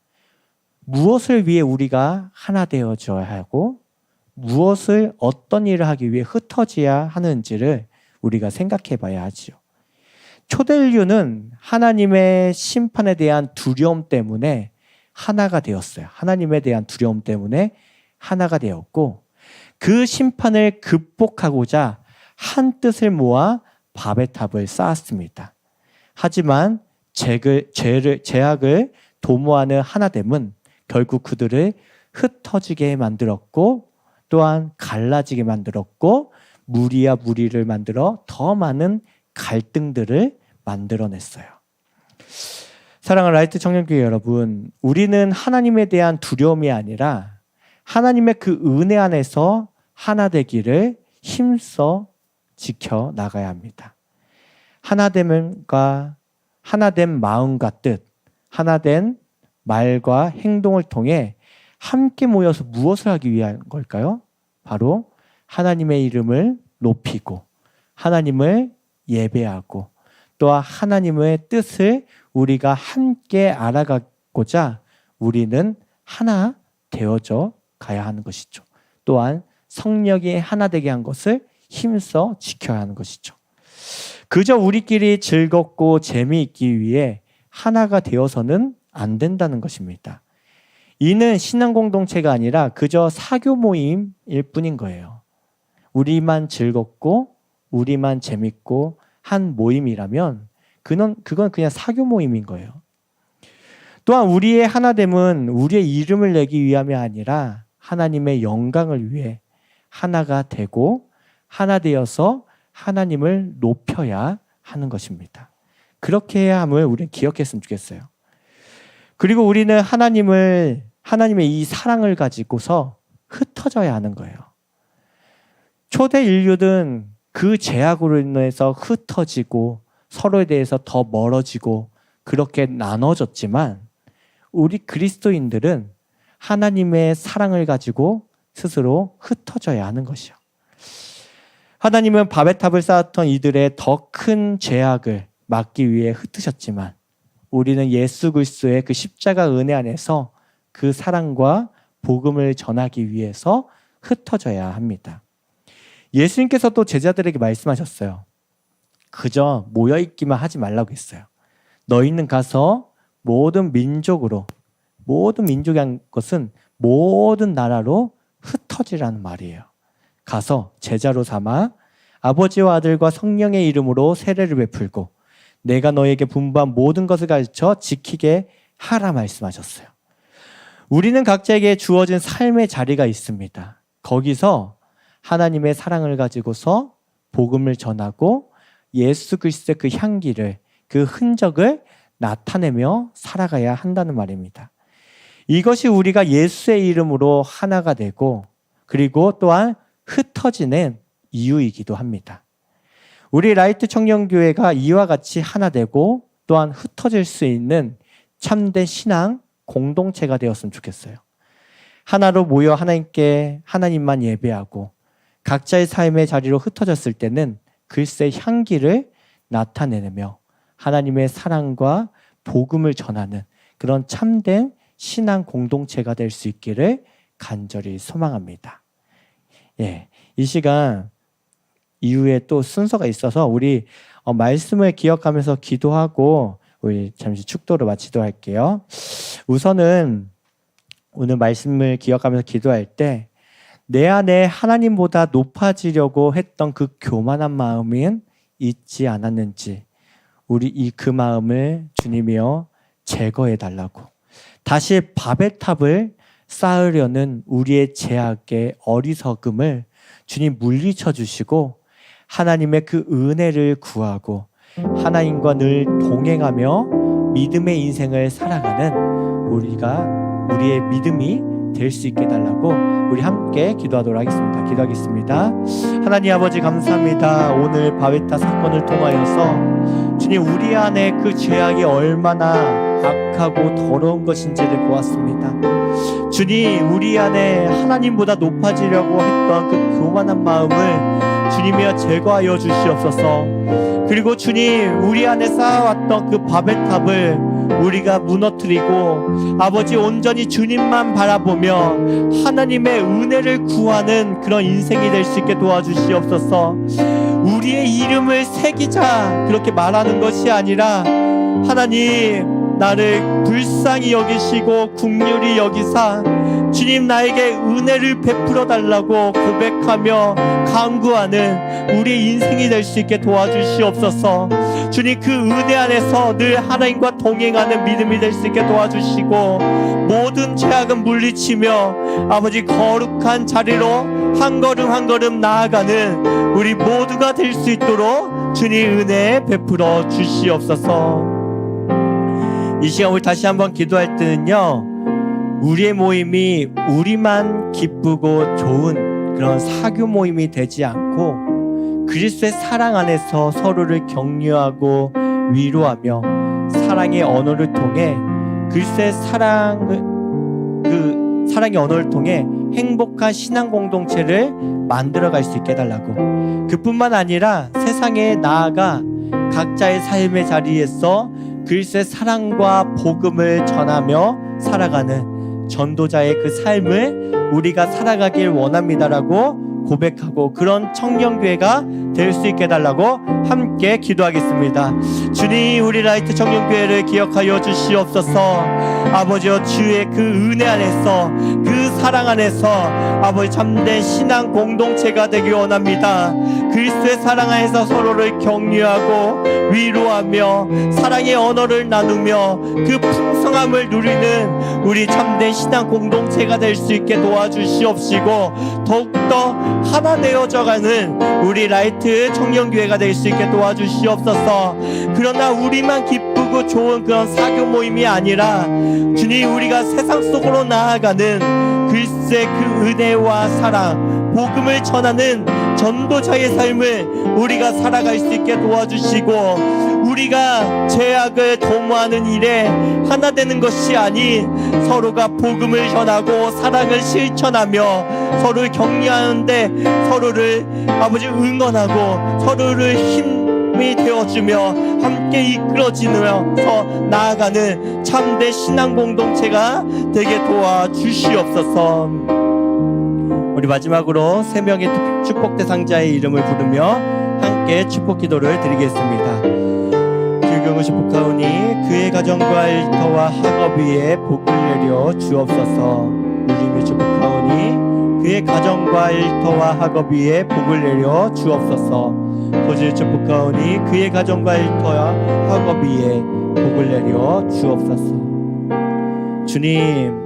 무엇을 위해 우리가 하나 되어져야 하고 무엇을 어떤 일을 하기 위해 흩어져야 하는지를 우리가 생각해 봐야 하지요. 초대 인류는 하나님의 심판에 대한 두려움 때문에 하나가 되었어요. 하나님에 대한 두려움 때문에 하나가 되었고 그 심판을 극복하고자 한 뜻을 모아 바벨탑을 쌓았습니다. 하지만 죄악을 도모하는 하나됨은 결국 그들을 흩어지게 만들었고 또한 갈라지게 만들었고 무리와 무리를 만들어 더 많은 갈등들을 만들어냈어요. 사랑하는 라이트 청년교회 여러분, 우리는 하나님에 대한 두려움이 아니라 하나님의 그 은혜 안에서 하나 되기를 힘써 지켜 나가야 합니다. 하나된 마음과 뜻, 하나된 말과 행동을 통해 함께 모여서 무엇을 하기 위한 걸까요? 바로 하나님의 이름을 높이고 하나님을 예배하고 또한 하나님의 뜻을 우리가 함께 알아가고자 우리는 하나 되어져 가야 하는 것이죠. 또한 성령이 하나 되게 한 것을 힘써 지켜야 하는 것이죠. 그저 우리끼리 즐겁고 재미있기 위해 하나가 되어서는 안 된다는 것입니다. 이는 신앙 공동체가 아니라 그저 사교 모임일 뿐인 거예요. 우리만 즐겁고 우리만 재밌고 한 모임이라면 그건 그냥 사교 모임인 거예요. 또한 우리의 하나됨은 우리의 이름을 내기 위함이 아니라 하나님의 영광을 위해 하나가 되고 하나 되어서 하나님을 높여야 하는 것입니다. 그렇게 해야 함을 우리는 기억했으면 좋겠어요. 그리고 우리는 하나님의 이 사랑을 가지고서 흩어져야 하는 거예요. 초대 인류는 그 죄악으로 인해서 흩어지고 서로에 대해서 더 멀어지고 그렇게 나눠졌지만 우리 그리스도인들은 하나님의 사랑을 가지고 스스로 흩어져야 하는 것이요. 하나님은 바벨탑을 쌓았던 이들의 더 큰 죄악을 막기 위해 흩으셨지만 우리는 예수 그리스도의 그 십자가 은혜 안에서 그 사랑과 복음을 전하기 위해서 흩어져야 합니다. 예수님께서 또 제자들에게 말씀하셨어요. 그저 모여있기만 하지 말라고 했어요. 너희는 가서 모든 민족이 한 것은 모든 나라로 흩어지라는 말이에요. 가서 제자로 삼아 아버지와 아들과 성령의 이름으로 세례를 베풀고 내가 너에게 분부한 모든 것을 가르쳐 지키게 하라 말씀하셨어요. 우리는 각자에게 주어진 삶의 자리가 있습니다. 거기서 하나님의 사랑을 가지고서 복음을 전하고 예수 그리스도의 그 향기를, 그 흔적을 나타내며 살아가야 한다는 말입니다. 이것이 우리가 예수의 이름으로 하나가 되고 그리고 또한 흩어지는 이유이기도 합니다. 우리 라이트 청년교회가 이와 같이 하나 되고 또한 흩어질 수 있는 참된 신앙 공동체가 되었으면 좋겠어요. 하나로 모여 하나님만 예배하고 각자의 삶의 자리로 흩어졌을 때는 글쎄 향기를 나타내며 하나님의 사랑과 복음을 전하는 그런 참된 신앙 공동체가 될 수 있기를 간절히 소망합니다. 이 시간 이후에 또 순서가 있어서 우리 말씀을 기억하면서 기도하고 우리 잠시 축도를 마치도록 할게요. 우선은 오늘 말씀을 기억하면서 기도할 때 내 안에 하나님보다 높아지려고 했던 그 교만한 마음은 있지 않았는지 우리 그 마음을 주님이여 제거해 달라고, 다시 바벨탑을 쌓으려는 우리의 죄악의 어리석음을 주님 물리쳐 주시고 하나님의 그 은혜를 구하고 하나님과 늘 동행하며 믿음의 인생을 살아가는 우리의 믿음이 될 수 있게 해달라고 우리 함께 기도하도록 하겠습니다. 기도하겠습니다. 하나님 아버지 감사합니다. 오늘 바벨탑 사건을 통하여서 주님 우리 안에 그 죄악이 얼마나 악하고 더러운 것인지를 보았습니다. 주님 우리 안에 하나님보다 높아지려고 했던 그 교만한 마음을 주님이여 제거하여 주시옵소서. 그리고 주님 우리 안에 쌓아왔던 그 바벨탑을 우리가 무너뜨리고 아버지 온전히 주님만 바라보며 하나님의 은혜를 구하는 그런 인생이 될 수 있게 도와주시옵소서. 우리의 이름을 새기자 그렇게 말하는 것이 아니라 하나님 나를 불쌍히 여기시고 긍휼히 여기사 주님 나에게 은혜를 베풀어 달라고 고백하며 간구하는 우리의 인생이 될 수 있게 도와주시옵소서. 주님 그 은혜 안에서 늘 하나님과 동행하는 믿음이 될 수 있게 도와주시고 모든 죄악은 물리치며 아버지 거룩한 자리로 한 걸음 한 걸음 나아가는 우리 모두가 될 수 있도록 주님 은혜 베풀어 주시옵소서. 이 시간 우리 다시 한번 기도할 때는요, 우리의 모임이 우리만 기쁘고 좋은 그런 사교 모임이 되지 않고 그리스도의 사랑 안에서 서로를 격려하고 위로하며 사랑의 언어를 통해 그리스도의 사랑의 언어를 통해 행복한 신앙 공동체를 만들어갈 수 있게 해달라고, 그뿐만 아니라 세상에 나아가 각자의 삶의 자리에서 그리스도의 사랑과 복음을 전하며 살아가는 전도자의 그 삶을 우리가 살아가길 원합니다라고 고백하고 그런 청년교회가 될 수 있게 해달라고 함께 기도하겠습니다. 주님, 우리 라이트 청년교회를 기억하여 주시옵소서. 아버지여, 주의 그 은혜 안에서, 그 사랑 안에서 아버지 참된 신앙 공동체가 되길 원합니다. 그리스도의 사랑 안에서 서로를 격려하고 위로하며 사랑의 언어를 나누며 그 풍성함을 누리는 우리 참된 신앙 공동체가 될 수 있게 도와주시옵시고, 더욱더 하나 되어져가는 우리 라이트 청년교회가 될 수 있게 도와주시옵소서. 그러나 우리만 기쁘고 좋은 그런 사교 모임이 아니라 주님, 우리가 세상 속으로 나아가는 그리스도의 그 은혜와 사랑, 복음을 전하는 전도자의 삶을 우리가 살아갈 수 있게 도와주시고, 우리가 죄악을 도모하는 일에 하나 되는 것이 아닌 서로가 복음을 전하고 사랑을 실천하며 서로를 격려하는데 서로를 아버지 응원하고 서로를 힘이 되어주며 함께 이끌어지면서 나아가는 참된 신앙 공동체가 되게 도와주시옵소서. 우리 마지막으로 3명의 축복 대상자의 이름을 부르며 함께 축복 기도를 드리겠습니다. 길경을 축복하오니 그의 가정과 일터와 학업 위에 복을 내려 주옵소서. 우리를 축복하오니 그의 가정과 일터와 학업 위에 복을 내려 주옵소서. 도지를 축복하오니 그의 가정과 일터와 학업 위에 복을 내려 주옵소서. 주님,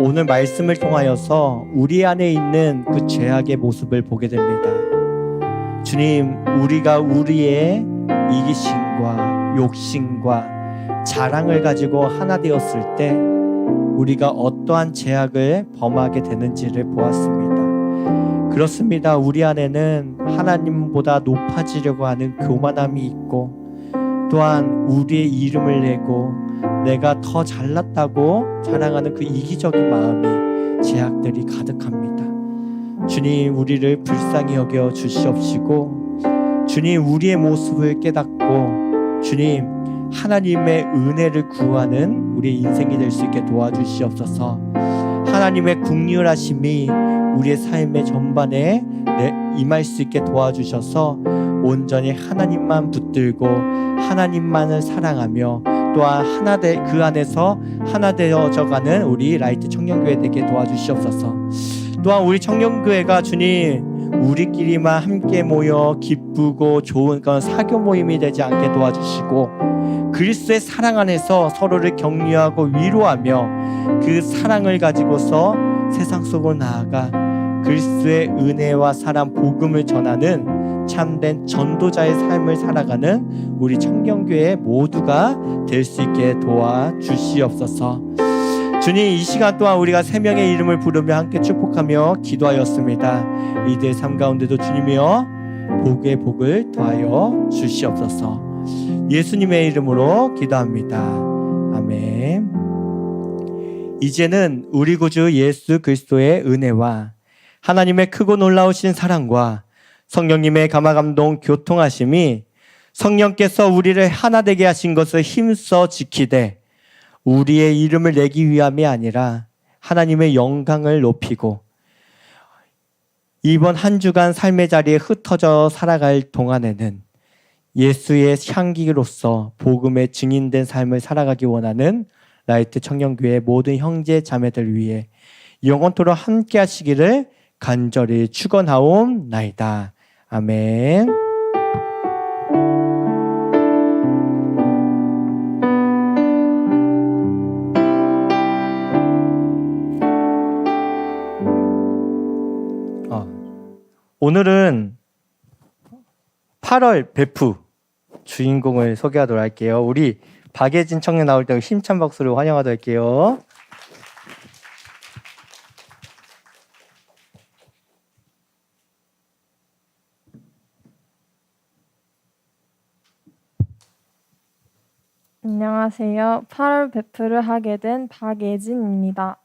오늘 말씀을 통하여서 우리 안에 있는 그 죄악의 모습을 보게 됩니다. 주님, 우리가 우리의 이기심과 욕심과 자랑을 가지고 하나 되었을 때 우리가 어떠한 죄악을 범하게 되는지를 보았습니다. 그렇습니다. 우리 안에는 하나님보다 높아지려고 하는 교만함이 있고, 또한 우리의 이름을 내고 내가 더 잘났다고 자랑하는 그 이기적인 마음이 죄악들이 가득합니다. 주님, 우리를 불쌍히 여겨 주시옵시고, 주님, 우리의 모습을 깨닫고 주님, 하나님의 은혜를 구하는 우리의 인생이 될 수 있게 도와주시옵소서. 하나님의 긍휼하심이 우리의 삶의 전반에 임할 수 있게 도와주셔서 온전히 하나님만 붙들고 하나님만을 사랑하며 또한 그 안에서 하나 되어져가는 우리 라이트 청년교회 되게 도와주시옵소서. 또한 우리 청년교회가 주님, 우리끼리만 함께 모여 기쁘고 좋은 그런 사교 모임이 되지 않게 도와주시고, 그리스도의 사랑 안에서 서로를 격려하고 위로하며 그 사랑을 가지고서 세상 속으로 나아가 그리스도의 은혜와 사랑, 복음을 전하는 참된 전도자의 삶을 살아가는 우리 청년교회 모두가 될 수 있게 도와주시옵소서. 주님, 이 시간 동안 우리가 3명의 이름을 부르며 함께 축복하며 기도하였습니다. 이들의 삶 가운데도 주님이여 복의 복을 더하여 주시옵소서. 예수님의 이름으로 기도합니다. 아멘. 이제는 우리 구주 예수 그리스도의 은혜와 하나님의 크고 놀라우신 사랑과 성령님의 감화감동 교통하심이 성령께서 우리를 하나 되게 하신 것을 힘써 지키되 우리의 이름을 내기 위함이 아니라 하나님의 영광을 높이고 이번 한 주간 삶의 자리에 흩어져 살아갈 동안에는 예수의 향기로서 복음의 증인된 삶을 살아가기 원하는 라이트 청년교회 모든 형제 자매들 위해 영원토록 함께 하시기를 간절히 축원하옵나이다. 아멘. 오늘은 8월 베프 주인공을 소개하도록 할게요. 우리 박예진 청년 나올 때 힘찬 박수로 환영하도록 할게요. 안녕하세요. 8월 베프를 하게 된 박예진입니다.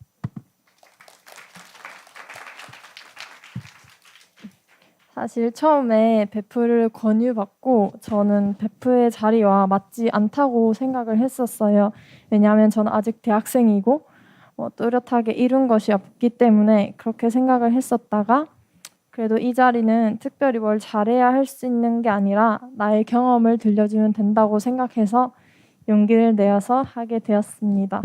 사실 처음에 베프를 권유받고 저는 베프의 자리와 맞지 않다고 생각을 했었어요. 왜냐하면 저는 아직 대학생이고 뚜렷하게 이룬 것이 없기 때문에 그렇게 생각을 했었다가 그래도 이 자리는 특별히 뭘 잘해야 할 수 있는 게 아니라 나의 경험을 들려주면 된다고 생각해서 용기를 내어서 하게 되었습니다.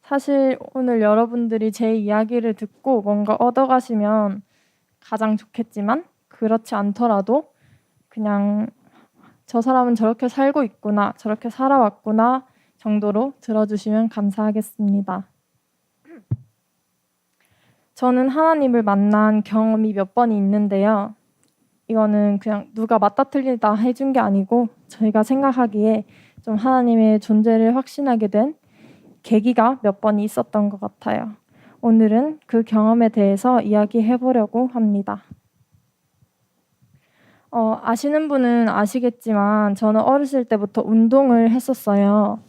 사실 오늘 여러분들이 제 이야기를 듣고 뭔가 얻어가시면 가장 좋겠지만 그렇지 않더라도 그냥 저 사람은 저렇게 살고 있구나, 저렇게 살아왔구나 정도로 들어주시면 감사하겠습니다. 저는 하나님을 만난 경험이 몇 번이 있는데요. 이거는 그냥 누가 맞다 틀리다 해준 게 아니고 저희가 생각하기에 좀 하나님의 존재를 확신하게 된 계기가 몇 번이 있었던 것 같아요. 오늘은 그 경험에 대해서 이야기해 보려고 합니다. 아시는 분은 아시겠지만 저는 어렸을 때부터 운동을 했었어요.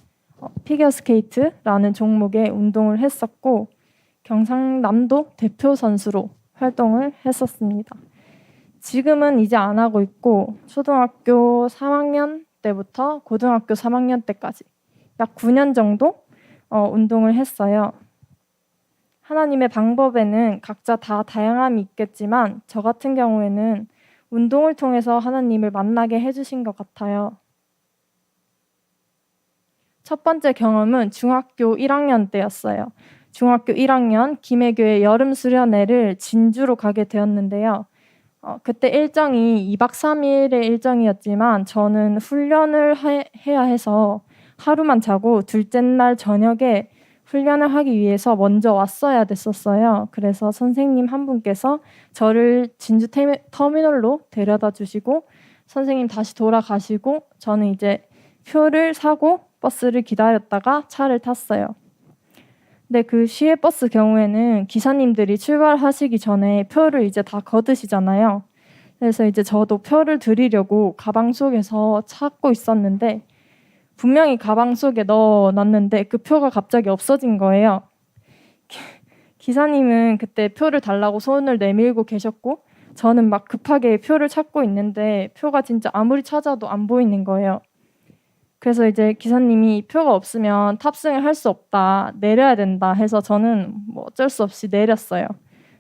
피겨스케이트라는 종목의 운동을 했었고 경상남도 대표 선수로 활동을 했었습니다. 지금은 이제 안 하고 있고 초등학교 3학년 때부터 고등학교 3학년 때까지 약 9년 정도 운동을 했어요. 하나님의 방법에는 각자 다 다양함이 있겠지만 저 같은 경우에는 운동을 통해서 하나님을 만나게 해주신 것 같아요. 첫 번째 경험은 중학교 1학년 때였어요. 중학교 1학년 김해교회 여름 수련회를 진주로 가게 되었는데요. 그때 일정이 2박 3일의 일정이었지만 저는 훈련을 해야 해서 하루만 자고 둘째 날 저녁에 훈련을 하기 위해서 먼저 왔어야 됐었어요. 그래서 선생님 한 분께서 저를 진주 터미널로 데려다 주시고 선생님 다시 돌아가시고 저는 이제 표를 사고 버스를 기다렸다가 차를 탔어요. 근데 그 시외버스 경우에는 기사님들이 출발하시기 전에 표를 이제 다 거두시잖아요. 그래서 이제 저도 표를 드리려고 가방 속에서 찾고 있었는데 분명히 가방 속에 넣어놨는데 그 표가 갑자기 없어진 거예요. 기사님은 그때 표를 달라고 손을 내밀고 계셨고 저는 막 급하게 표를 찾고 있는데 표가 진짜 아무리 찾아도 안 보이는 거예요. 그래서 이제 기사님이 표가 없으면 탑승을 할 수 없다, 내려야 된다 해서 저는 뭐 어쩔 수 없이 내렸어요.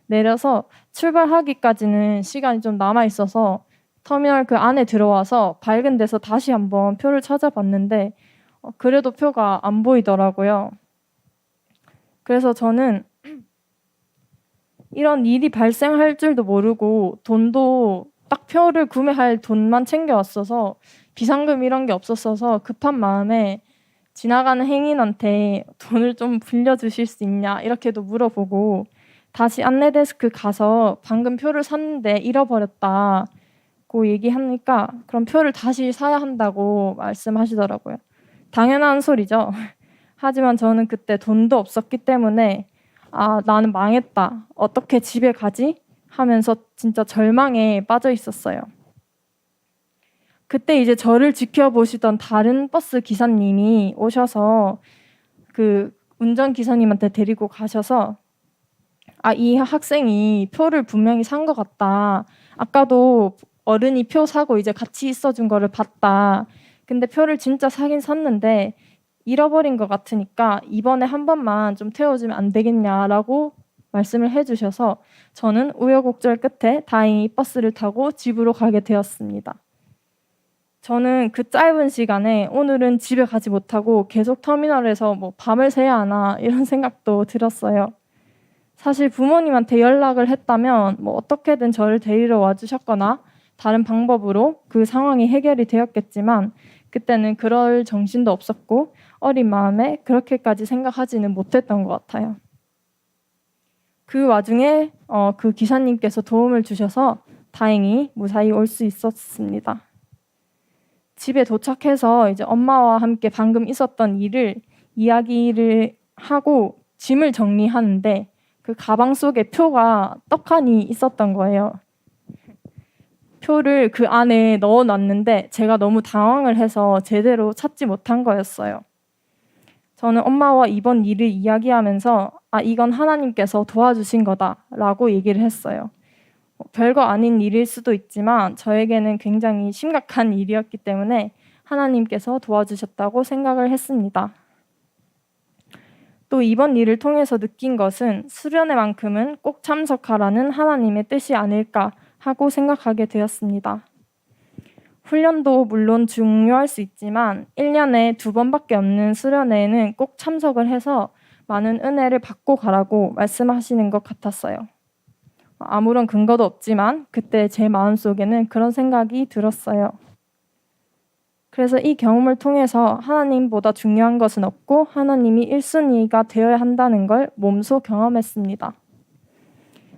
내려서 출발하기까지는 시간이 좀 남아 있어서 터미널 그 안에 들어와서 밝은 데서 다시 한번 표를 찾아봤는데 그래도 표가 안 보이더라고요. 그래서 저는 이런 일이 발생할 줄도 모르고 돈도 딱 표를 구매할 돈만 챙겨왔어서 비상금 이런 게 없었어서 급한 마음에 지나가는 행인한테 돈을 좀 빌려주실 수 있냐 이렇게도 물어보고 다시 안내데스크 가서 방금 표를 샀는데 잃어버렸다고 얘기하니까 그럼 표를 다시 사야 한다고 말씀하시더라고요. 당연한 소리죠. 하지만 저는 그때 돈도 없었기 때문에 나는 망했다. 어떻게 집에 가지? 하면서 진짜 절망에 빠져 있었어요. 그때 이제 저를 지켜보시던 다른 버스 기사님이 오셔서 그 운전기사님한테 데리고 가셔서 이 학생이 표를 분명히 산 것 같다. 아까도 어른이 표 사고 이제 같이 있어준 거를 봤다. 근데 표를 진짜 사긴 샀는데 잃어버린 것 같으니까 이번에 한 번만 좀 태워주면 안 되겠냐라고 말씀을 해주셔서 저는 우여곡절 끝에 다행히 버스를 타고 집으로 가게 되었습니다. 저는 그 짧은 시간에 오늘은 집에 가지 못하고 계속 터미널에서 뭐 밤을 새야 하나 이런 생각도 들었어요. 사실 부모님한테 연락을 했다면 뭐 어떻게든 저를 데리러 와주셨거나 다른 방법으로 그 상황이 해결이 되었겠지만 그때는 그럴 정신도 없었고 어린 마음에 그렇게까지 생각하지는 못했던 것 같아요. 그 와중에 그 기사님께서 도움을 주셔서 다행히 무사히 올 수 있었습니다. 집에 도착해서 이제 엄마와 함께 방금 있었던 일을 이야기를 하고 짐을 정리하는데 그 가방 속에 표가 떡하니 있었던 거예요. 표를 그 안에 넣어놨는데 제가 너무 당황을 해서 제대로 찾지 못한 거였어요. 저는 엄마와 이번 일을 이야기하면서 이건 하나님께서 도와주신 거다라고 얘기를 했어요. 별거 아닌 일일 수도 있지만 저에게는 굉장히 심각한 일이었기 때문에 하나님께서 도와주셨다고 생각을 했습니다. 또 이번 일을 통해서 느낀 것은 수련회만큼은 꼭 참석하라는 하나님의 뜻이 아닐까 하고 생각하게 되었습니다. 훈련도 물론 중요할 수 있지만 1년에 2번밖에 없는 수련회에는 꼭 참석을 해서 많은 은혜를 받고 가라고 말씀하시는 것 같았어요. 아무런 근거도 없지만 그때 제 마음속에는 그런 생각이 들었어요. 그래서 이 경험을 통해서 하나님보다 중요한 것은 없고 하나님이 1순위가 되어야 한다는 걸 몸소 경험했습니다.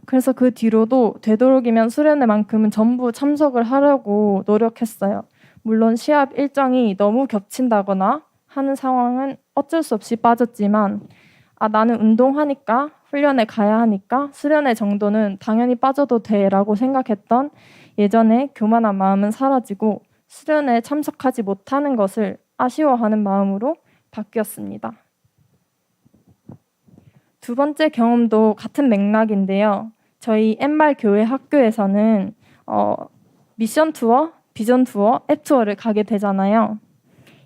그래서 그 뒤로도 되도록이면 수련회만큼은 전부 참석을 하려고 노력했어요. 물론 시합 일정이 너무 겹친다거나 하는 상황은 어쩔 수 없이 빠졌지만 나는 운동하니까 훈련에 가야 하니까 수련회 정도는 당연히 빠져도 돼라고 생각했던 예전에 교만한 마음은 사라지고 수련회에 참석하지 못하는 것을 아쉬워하는 마음으로 바뀌었습니다. 두 번째 경험도 같은 맥락인데요. 저희 엠말 교회 학교에서는 미션 투어, 비전 투어, 앱 투어를 가게 되잖아요.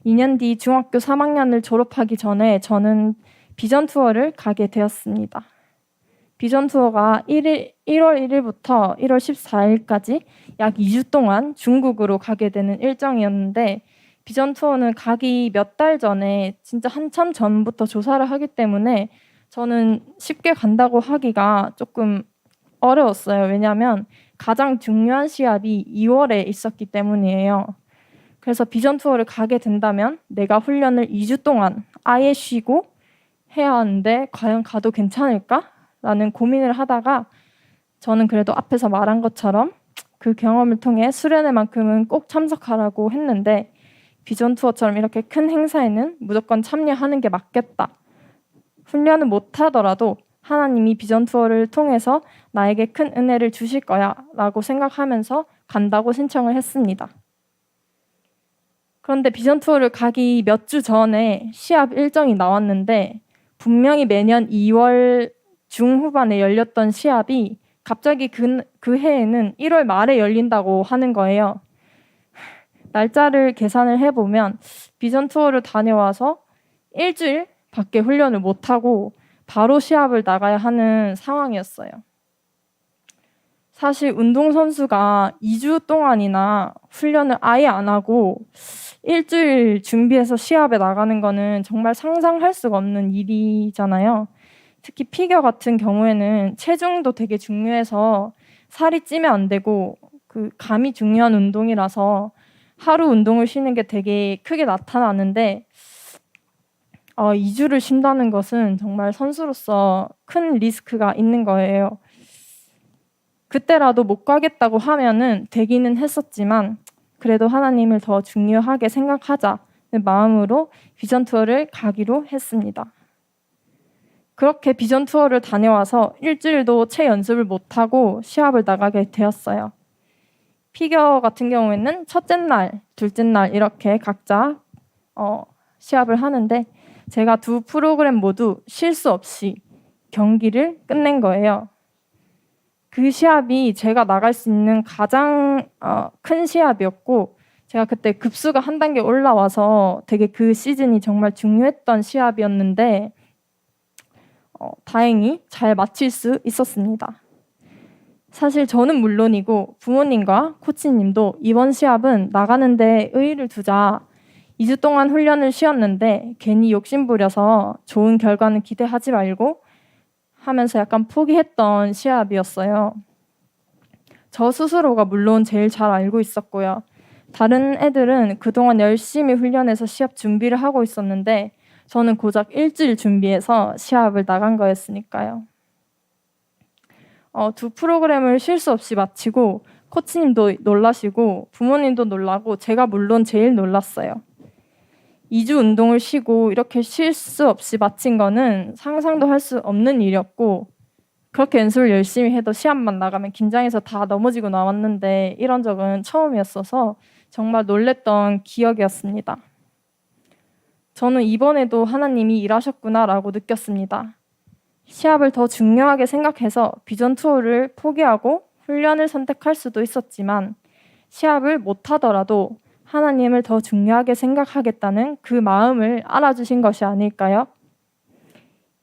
2년 뒤 중학교 3학년을 졸업하기 전에 저는 비전 투어를 가게 되었습니다. 비전 투어가 1월 1일부터 1월 14일까지 약 2주 동안 중국으로 가게 되는 일정이었는데 비전 투어는 가기 몇 달 전에 진짜 한참 전부터 조사를 하기 때문에 저는 쉽게 간다고 하기가 조금 어려웠어요. 왜냐하면 가장 중요한 시합이 2월에 있었기 때문이에요. 그래서 비전 투어를 가게 된다면 내가 훈련을 2주 동안 아예 쉬고 해야 하는데 과연 가도 괜찮을까? 라는 고민을 하다가 저는 그래도 앞에서 말한 것처럼 그 경험을 통해 수련회만큼은 꼭 참석하라고 했는데 비전 투어처럼 이렇게 큰 행사에는 무조건 참여하는 게 맞겠다. 훈련은 못하더라도 하나님이 비전 투어를 통해서 나에게 큰 은혜를 주실 거야 라고 생각하면서 간다고 신청을 했습니다. 그런데 비전 투어를 가기 몇 주 전에 시합 일정이 나왔는데 분명히 매년 2월 중후반에 열렸던 시합이 갑자기 그 해에는 1월 말에 열린다고 하는 거예요. 날짜를 계산을 해보면 비전 투어를 다녀와서 일주일 밖에 훈련을 못하고 바로 시합을 나가야 하는 상황이었어요. 사실 운동선수가 2주 동안이나 훈련을 아예 안 하고 일주일 준비해서 시합에 나가는 거는 정말 상상할 수가 없는 일이잖아요. 특히 피겨 같은 경우에는 체중도 되게 중요해서 살이 찌면 안 되고 그 감이 중요한 운동이라서 하루 운동을 쉬는 게 되게 크게 나타나는데 2주를 쉰다는 것은 정말 선수로서 큰 리스크가 있는 거예요. 그때라도 못 가겠다고 하면은 되기는 했었지만 그래도 하나님을 더 중요하게 생각하자는 마음으로 비전 투어를 가기로 했습니다. 그렇게 비전 투어를 다녀와서 일주일도 채 연습을 못하고 시합을 나가게 되었어요. 피겨 같은 경우에는 첫째 날, 둘째 날 이렇게 각자 시합을 하는데 제가 두 프로그램 모두 실수 없이 경기를 끝낸 거예요. 그 시합이 제가 나갈 수 있는 가장 큰 시합이었고 제가 그때 급수가 한 단계 올라와서 되게 그 시즌이 정말 중요했던 시합이었는데 다행히 잘 마칠 수 있었습니다. 사실 저는 물론이고 부모님과 코치님도 이번 시합은 나가는데 의의를 두자 2주 동안 훈련을 쉬었는데 괜히 욕심부려서 좋은 결과는 기대하지 말고 하면서 약간 포기했던 시합이었어요. 저 스스로가 물론 제일 잘 알고 있었고요. 다른 애들은 그동안 열심히 훈련해서 시합 준비를 하고 있었는데 저는 고작 일주일 준비해서 시합을 나간 거였으니까요. 두 프로그램을 실수 없이 마치고 코치님도 놀라시고 부모님도 놀라고 제가 물론 제일 놀랐어요. 2주 운동을 쉬고 이렇게 실수 없이 마친 거는 상상도 할 수 없는 일이었고 그렇게 연습을 열심히 해도 시합만 나가면 긴장해서 다 넘어지고 나왔는데 이런 적은 처음이었어서 정말 놀랬던 기억이었습니다. 저는 이번에도 하나님이 일하셨구나라고 느꼈습니다. 시합을 더 중요하게 생각해서 비전 투어를 포기하고 훈련을 선택할 수도 있었지만 시합을 못하더라도 하나님을 더 중요하게 생각하겠다는 그 마음을 알아주신 것이 아닐까요?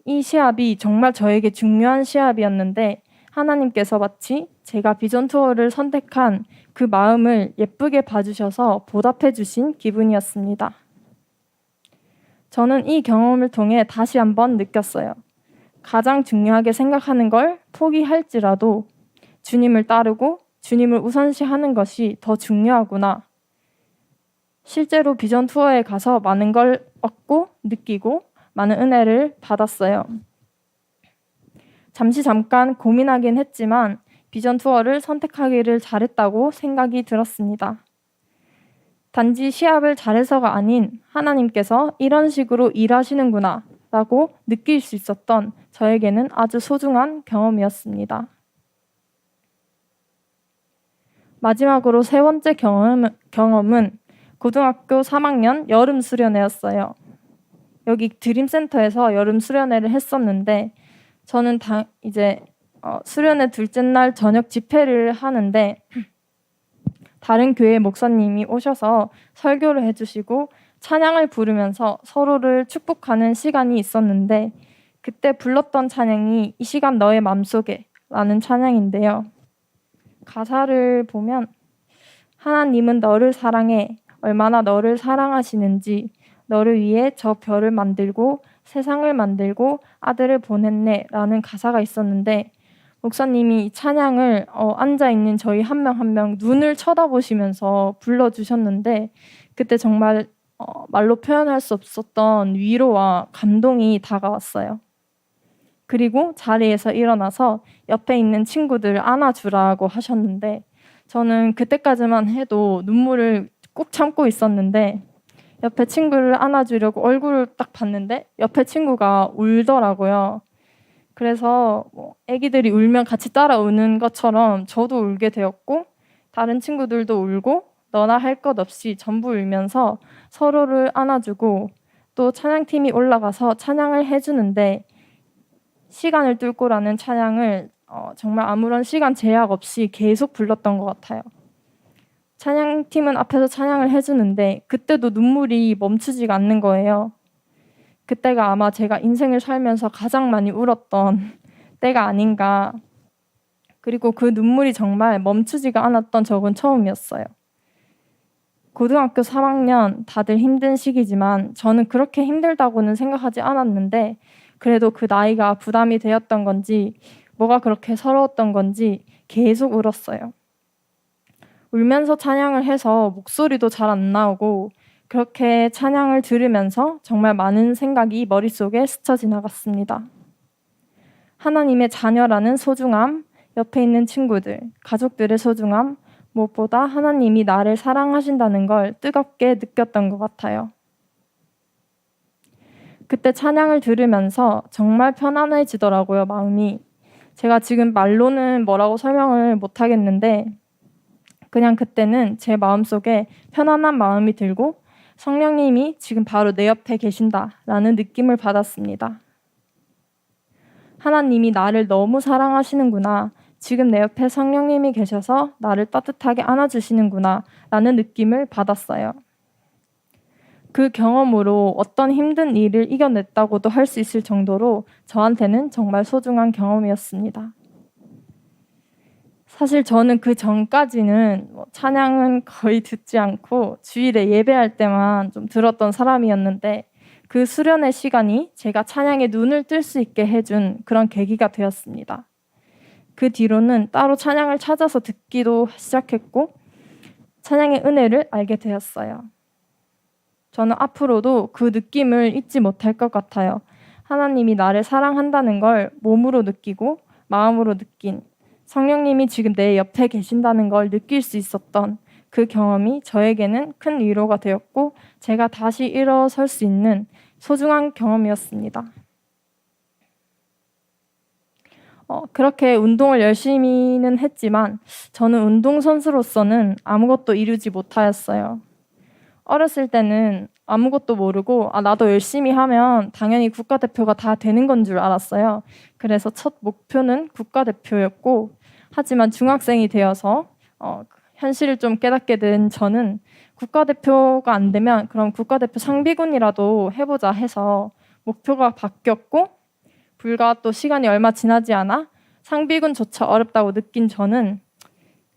이 시합이 정말 저에게 중요한 시합이었는데 하나님께서 마치 제가 비전 투어를 선택한 그 마음을 예쁘게 봐주셔서 보답해 주신 기분이었습니다. 저는 이 경험을 통해 다시 한번 느꼈어요. 가장 중요하게 생각하는 걸 포기할지라도 주님을 따르고 주님을 우선시하는 것이 더 중요하구나. 실제로 비전 투어에 가서 많은 걸 얻고 느끼고 많은 은혜를 받았어요. 잠깐 고민하긴 했지만 비전 투어를 선택하기를 잘했다고 생각이 들었습니다. 단지 시합을 잘해서가 아닌 하나님께서 이런 식으로 일하시는구나 라고 느낄 수 있었던 저에게는 아주 소중한 경험이었습니다. 마지막으로 세 번째 경험은 고등학교 3학년 여름 수련회였어요. 여기 드림센터에서 여름 수련회를 했었는데 저는 이제 수련회 둘째 날 저녁 집회를 하는데 다른 교회 목사님이 오셔서 설교를 해주시고 찬양을 부르면서 서로를 축복하는 시간이 있었는데 그때 불렀던 찬양이 이 시간 너의 맘속에 라는 찬양인데요. 가사를 보면 하나님은 너를 사랑해 얼마나 너를 사랑하시는지 너를 위해 저 별을 만들고 세상을 만들고 아들을 보냈네 라는 가사가 있었는데 목사님이 이 찬양을 앉아있는 저희 한 명 한 명 눈을 쳐다보시면서 불러주셨는데 그때 정말 말로 표현할 수 없었던 위로와 감동이 다가왔어요. 그리고 자리에서 일어나서 옆에 있는 친구들을 안아주라고 하셨는데 저는 그때까지만 해도 눈물을 꾹 참고 있었는데 옆에 친구를 안아주려고 얼굴을 딱 봤는데 옆에 친구가 울더라고요. 그래서 애기들이 울면 같이 따라 우는 것처럼 저도 울게 되었고 다른 친구들도 울고 너나 할 것 없이 전부 울면서 서로를 안아주고 또 찬양팀이 올라가서 찬양을 해주는데 시간을 뚫고라는 찬양을 정말 아무런 시간 제약 없이 계속 불렀던 것 같아요. 찬양팀은 앞에서 찬양을 해주는데 그때도 눈물이 멈추지가 않는 거예요. 그때가 아마 제가 인생을 살면서 가장 많이 울었던 때가 아닌가. 그리고 그 눈물이 정말 멈추지가 않았던 적은 처음이었어요. 고등학교 3학년 다들 힘든 시기지만 저는 그렇게 힘들다고는 생각하지 않았는데 그래도 그 나이가 부담이 되었던 건지 뭐가 그렇게 서러웠던 건지 계속 울었어요. 울면서 찬양을 해서 목소리도 잘 안 나오고 그렇게 찬양을 들으면서 정말 많은 생각이 머릿속에 스쳐 지나갔습니다. 하나님의 자녀라는 소중함, 옆에 있는 친구들, 가족들의 소중함, 무엇보다 하나님이 나를 사랑하신다는 걸 뜨겁게 느꼈던 것 같아요. 그때 찬양을 들으면서 정말 편안해지더라고요, 마음이. 제가 지금 말로는 뭐라고 설명을 못 하겠는데 그냥 그때는 제 마음속에 편안한 마음이 들고 성령님이 지금 바로 내 옆에 계신다라는 느낌을 받았습니다. 하나님이 나를 너무 사랑하시는구나. 지금 내 옆에 성령님이 계셔서 나를 따뜻하게 안아주시는구나 라는 느낌을 받았어요. 그 경험으로 어떤 힘든 일을 이겨냈다고도 할 수 있을 정도로 저한테는 정말 소중한 경험이었습니다. 사실 저는 그 전까지는 찬양은 거의 듣지 않고 주일에 예배할 때만 좀 들었던 사람이었는데 그 수련의 시간이 제가 찬양에 눈을 뜰 수 있게 해준 그런 계기가 되었습니다. 그 뒤로는 따로 찬양을 찾아서 듣기도 시작했고 찬양의 은혜를 알게 되었어요. 저는 앞으로도 그 느낌을 잊지 못할 것 같아요. 하나님이 나를 사랑한다는 걸 몸으로 느끼고 마음으로 느낀 성령님이 지금 내 옆에 계신다는 걸 느낄 수 있었던 그 경험이 저에게는 큰 위로가 되었고 제가 다시 일어설 수 있는 소중한 경험이었습니다. 그렇게 운동을 열심히는 했지만 저는 운동선수로서는 아무것도 이루지 못하였어요. 어렸을 때는 아무것도 모르고 나도 열심히 하면 당연히 국가대표가 다 되는 건 줄 알았어요. 그래서 첫 목표는 국가대표였고 하지만 중학생이 되어서 현실을 좀 깨닫게 된 저는 국가대표가 안 되면 그럼 국가대표 상비군이라도 해보자 해서 목표가 바뀌었고, 불과 또 시간이 얼마 지나지 않아 상비군조차 어렵다고 느낀 저는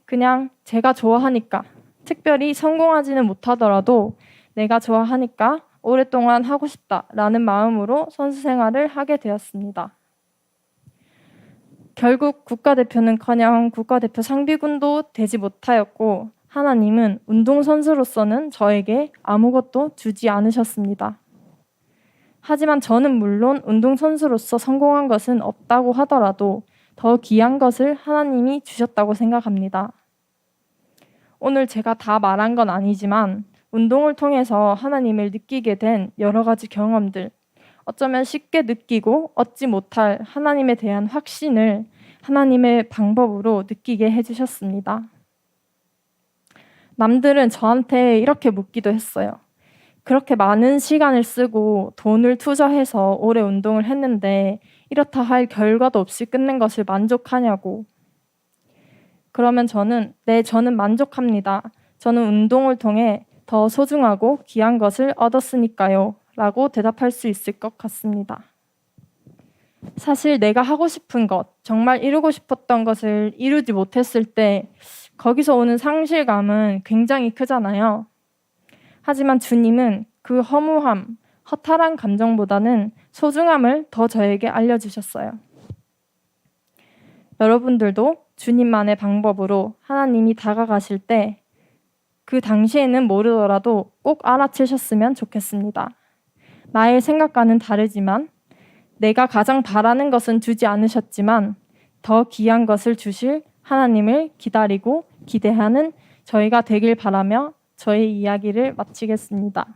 그냥 제가 좋아하니까, 특별히 성공하지는 못하더라도 내가 좋아하니까 오랫동안 하고 싶다라는 마음으로 선수 생활을 하게 되었습니다. 결국 국가대표는커녕 국가대표 상비군도 되지 못하였고, 하나님은 운동선수로서는 저에게 아무것도 주지 않으셨습니다. 하지만 저는 물론 운동선수로서 성공한 것은 없다고 하더라도 더 귀한 것을 하나님이 주셨다고 생각합니다. 오늘 제가 다 말한 건 아니지만 운동을 통해서 하나님을 느끼게 된 여러 가지 경험들, 어쩌면 쉽게 느끼고 얻지 못할 하나님에 대한 확신을 하나님의 방법으로 느끼게 해주셨습니다. 남들은 저한테 이렇게 묻기도 했어요. 그렇게 많은 시간을 쓰고 돈을 투자해서 오래 운동을 했는데 이렇다 할 결과도 없이 끝낸 것을 만족하냐고. 그러면 저는 저는 만족합니다. 저는 운동을 통해 더 소중하고 귀한 것을 얻었으니까요 라고 대답할 수 있을 것 같습니다. 사실 내가 하고 싶은 것, 정말 이루고 싶었던 것을 이루지 못했을 때 거기서 오는 상실감은 굉장히 크잖아요. 하지만 주님은 그 허무함, 허탈한 감정보다는 소중함을 더 저에게 알려주셨어요. 여러분들도 주님만의 방법으로 하나님이 다가가실 때 그 당시에는 모르더라도 꼭 알아채셨으면 좋겠습니다. 나의 생각과는 다르지만 내가 가장 바라는 것은 주지 않으셨지만 더 귀한 것을 주실 하나님을 기다리고 기대하는 저희가 되길 바라며 저의 이야기를 마치겠습니다.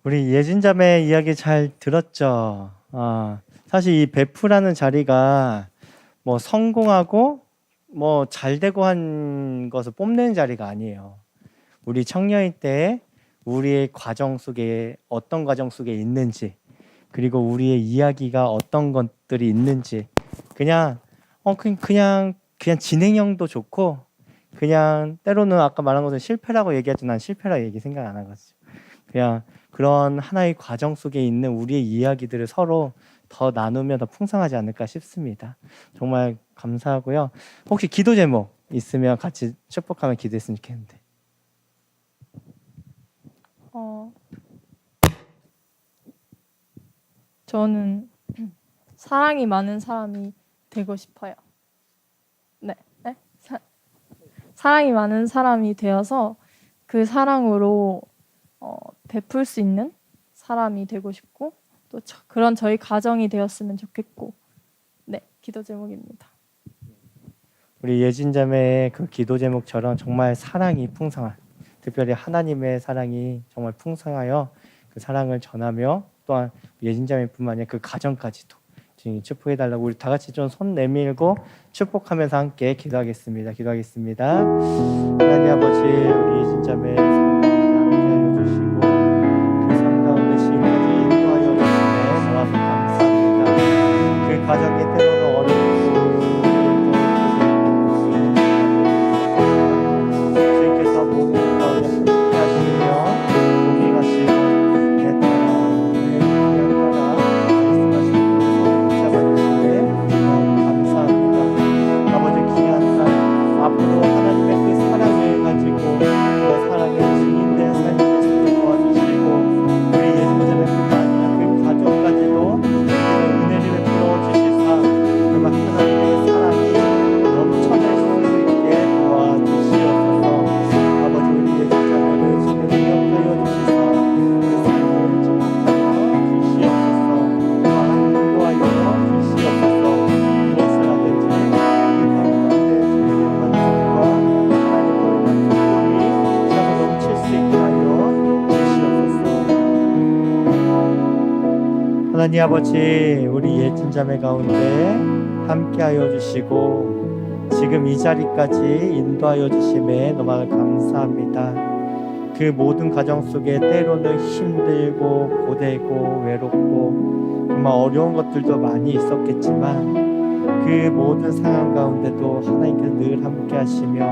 우리 예진자매 이야기 잘 들었죠? 사실 이 베프라는 자리가 뭐 성공하고 뭐 잘 되고 한 것을 뽐내는 자리가 아니에요. 우리 청년일 때 우리의 과정 속에 어떤 과정 속에 있는지, 그리고 우리의 이야기가 어떤 것들이 있는지 그냥 진행형도 좋고, 그냥 때로는 아까 말한 것은 실패라고 얘기하지, 난 실패라고 얘기 생각 안 하거든요. 그냥 그런 하나의 과정 속에 있는 우리의 이야기들을 서로 더 나누면 더 풍성하지 않을까 싶습니다. 정말 감사하고요. 혹시 기도 제목 있으면 같이 축복하면 기도했으면 좋겠는데. 저는 사랑이 많은 사람이 되고 싶어요. 네. 사랑이 많은 사람이 되어서 그 사랑으로 베풀 수 있는 사람이 되고 싶고, 또 그런 저희 가정이 되었으면 좋겠고, 네, 기도 제목입니다. 우리 예진자매의 그 기도 제목처럼 정말 사랑이 풍성한, 특별히 하나님의 사랑이 정말 풍성하여 그 사랑을 전하며, 또한 예진자매뿐만 아니라 그 가정까지도 주님 축복해달라고 우리 다 같이 좀 손 내밀고 축복하면서 함께 기도하겠습니다. 하나님 아버지, 우리 예진자매 함께하여 주시고 그 삶 가운데 지금까지 인도하여 주시네 너무 감사합니다. 그 가정이 때로는 어렵고 주님께서 모든 것 가운데 함께 하시며 동행하시고 내 따라 내 귀한 따라 말씀하시고 붙잡아주시네 너무 감사합니다. 아버지 귀한 딸, 앞으로 하나님의 그 사랑을 가지고 그 사랑의 증인된 삶을 지키게 도와주시고, 우리 예수님뿐만 아니라 그 가족까지도 은혜를 베풀어 주시사 정말 하나님의 사랑이 넘쳐날 수 있게 도와주시옵소서. 아버지, 우리 예수님을 지금 기억하여 주시사 그 삶을 축복하여 주시옵소서. 인도하여 주시옵소서. 무엇을 하든지 그 가운데 주님의 만족과 하나님으로 인한 기쁨이 참으로 넘칠 수 있게 하여 주시옵소서. 하나님 아버지, 우리 예진자매 가운데 함께하여 주시고 지금 이 자리까지 인도하여 주심에 너무 감사합니다. 그 모든 가정 속에 때로는 힘들고 고되고 외롭고 정말 어려운 것들도 많이 있었겠지만 그 모든 상황 가운데도 하나님께서 늘 함께 하시며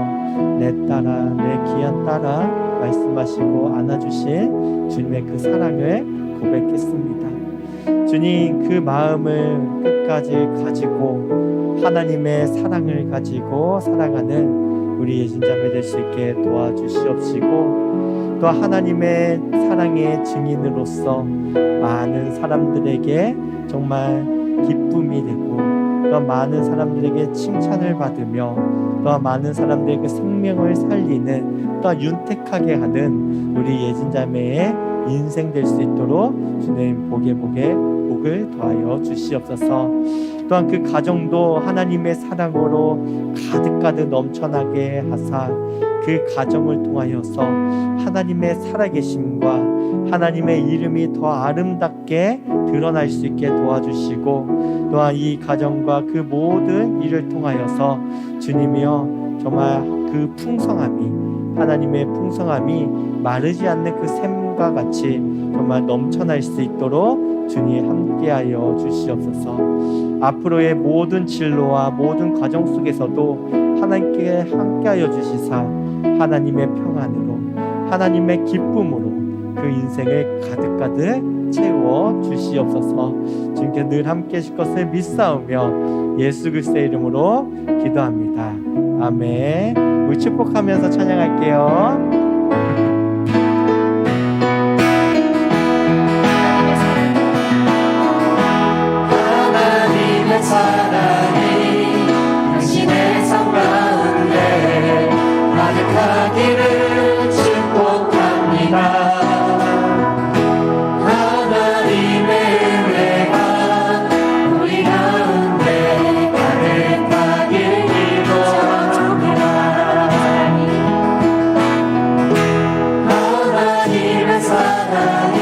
내 딸아 내 귀한 딸아 말씀하시고 안아주신 주님의 그 사랑을 고백했습니다. 주님 그 마음을 끝까지 가지고 하나님의 사랑을 가지고 살아가는 우리 예진자매 될 수 있게 도와주시옵시고 또 하나님의 사랑의 증인으로서 많은 사람들에게 정말 기쁨이 되고 또 많은 사람들에게 칭찬을 받으며 또 많은 사람들에게 생명을 살리는 또 윤택하게 하는 우리 예진자매의 인생 될 수 있도록 주님 복에 복을 더하여 주시옵소서. 또한 그 가정도 하나님의 사랑으로 가득 넘쳐나게 하사 그 가정을 통하여서 하나님의 살아계심과 하나님의 이름이 더 아름답게 드러날 수 있게 도와주시고 또한 이 가정과 그 모든 일을 통하여서 주님이여 정말 그 풍성함이 하나님의 풍성함이 마르지 않는 그 샘과 같이 정말 넘쳐날 수 있도록 주님 함께하여 주시옵소서. 앞으로의 모든 진로와 모든 과정 속에서도 하나님께 함께하여 주시사 하나님의 평안으로 하나님의 기쁨으로 그 인생을 가득 채워 주시옵소서. 주님께 늘 함께 하실 것을 믿사오며 예수 그리스도의 이름으로 기도합니다. 아멘. 우리 축복하면서 찬양할게요. 사랑이 당신의 삶 가운데 가득하기를 축복합니다. 하나님의 은혜가 우리 가운데 가득하길 기도합니다. 하나님의 사랑이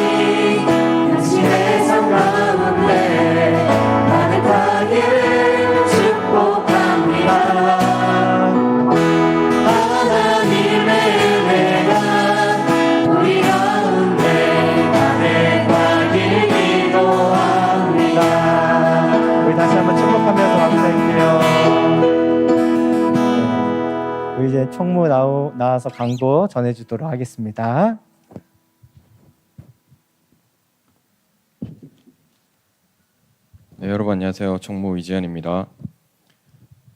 당신의 삶 가운데 축복합니다. 하나님의 은혜가 우리 가운데 가득하길 기도합니다. 우리 다시 한번 축복하면서 감사할게요. 우리 이제 총무 나와서 강도 전해주도록 하겠습니다. 네, 여러분 안녕하세요. 총무 이지현입니다.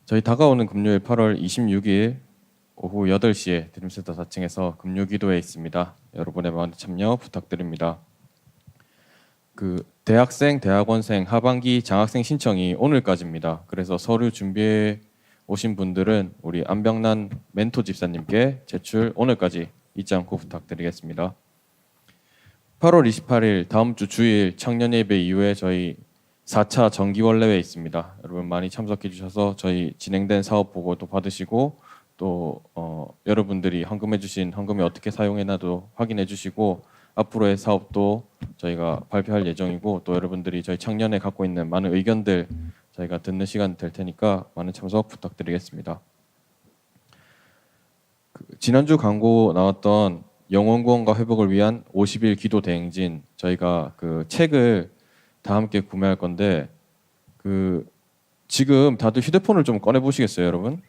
저희 다가오는 금요일 8월 26일 오후 8시에 드림센터 4층에서 금요기도회 있습니다. 여러분의 많은 참여 부탁드립니다. 그 대학생, 대학원생 하반기 장학생 신청이 오늘까지입니다. 그래서 서류 준비해 오신 분들은 우리 안병난 멘토 집사님께 제출 오늘까지 잊지 않고 부탁드리겠습니다. 8월 28일 다음 주 주일 청년 예배 이후에 저희 4차 정기원래회 있습니다. 여러분 많이 참석해 주셔서 저희 진행된 사업 보고도 받으시고 또 여러분들이 헌금해 주신 헌금이 어떻게 사용했나도 확인해 주시고 앞으로의 사업도 저희가 발표할 예정이고 또 여러분들이 저희 청년에 갖고 있는 많은 의견들 저희가 듣는 시간 될 테니까 많은 참석 부탁드리겠습니다. 지난주 광고 나왔던 영혼 구원과 회복을 위한 50일 기도 대행진 저희가 그 책을 다 함께 구매할 건데 그 지금 다들 휴대폰을 좀 꺼내 보시겠어요, 여러분?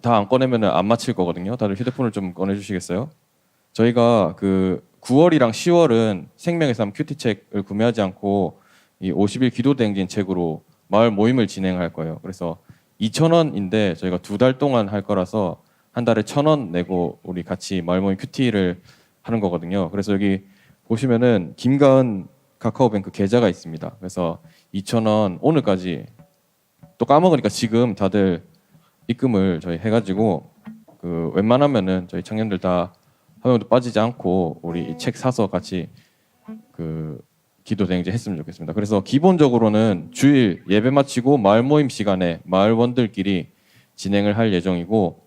다 안 꺼내면은 안 마칠 거거든요. 다들 휴대폰을 좀 꺼내 주시겠어요? 저희가 그 9월이랑 10월은 생명의 삶 큐티 책을 구매하지 않고 이 50일 기도 대행진 책으로 마을 모임을 진행할 거예요. 그래서 2,000원인데 저희가 2달 동안 할 거라서 한 달에 1,000원 내고 우리 같이 마을 모임 큐티를 하는 거거든요. 그래서 여기 보시면은 김가은 카카오뱅크 계좌가 있습니다. 그래서 2,000원 오늘까지 또 까먹으니까 지금 다들 입금을 저희 해가지고 그 웬만하면은 저희 청년들 다 한 명도 빠지지 않고 우리 이 책 사서 같이 그 기도 대행진 했으면 좋겠습니다. 그래서 기본적으로는 주일 예배 마치고 마을 모임 시간에 마을원들끼리 진행을 할 예정이고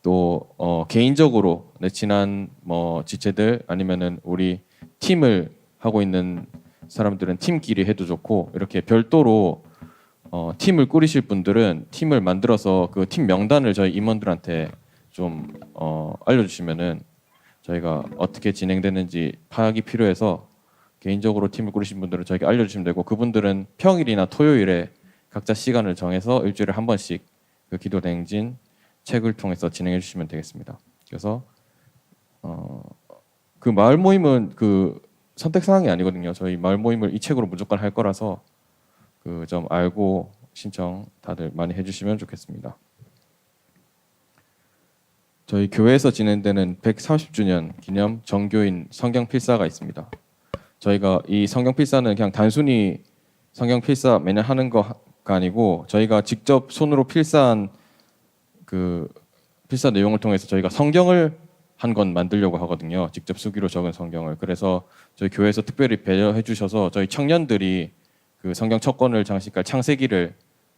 또 개인적으로 내 친한 뭐 지체들 아니면은 우리 팀을 하고 있는 사람들은 팀끼리 해도 좋고 이렇게 별도로 팀을 꾸리실 분들은 팀을 만들어서 그 팀 명단을 저희 임원들한테 좀 알려주시면은 저희가 어떻게 진행되는지 파악이 필요해서 개인적으로 팀을 꾸리신 분들은 저에게 알려주시면 되고, 그분들은 평일이나 토요일에 각자 시간을 정해서 일주일에 한 번씩 그 기도 대행진 책을 통해서 진행해 주시면 되겠습니다. 그래서 그 마을 모임은 그 선택 사항이 아니거든요. 저희 마을 모임을 이 책으로 무조건 할 거라서 그 점 알고 신청 다들 많이 해주시면 좋겠습니다. 저희 교회에서 진행되는 130주년 기념 정교인 성경 필사가 있습니다. 저희가 이 성경 필사는 그냥 단순히 성경 필사 매년 하는 거가 아니고, 저희가 직접 손으로 필사한 그 필사 내용을 통해서 저희가 성경을 한 권 만들려고 하거든요. 직접 수기로 적은 성경을. 그래서 저희 교회에서 특별히 배려해 주셔서 저희 청년들이 그 성경 첫 권을 장식할 창세기를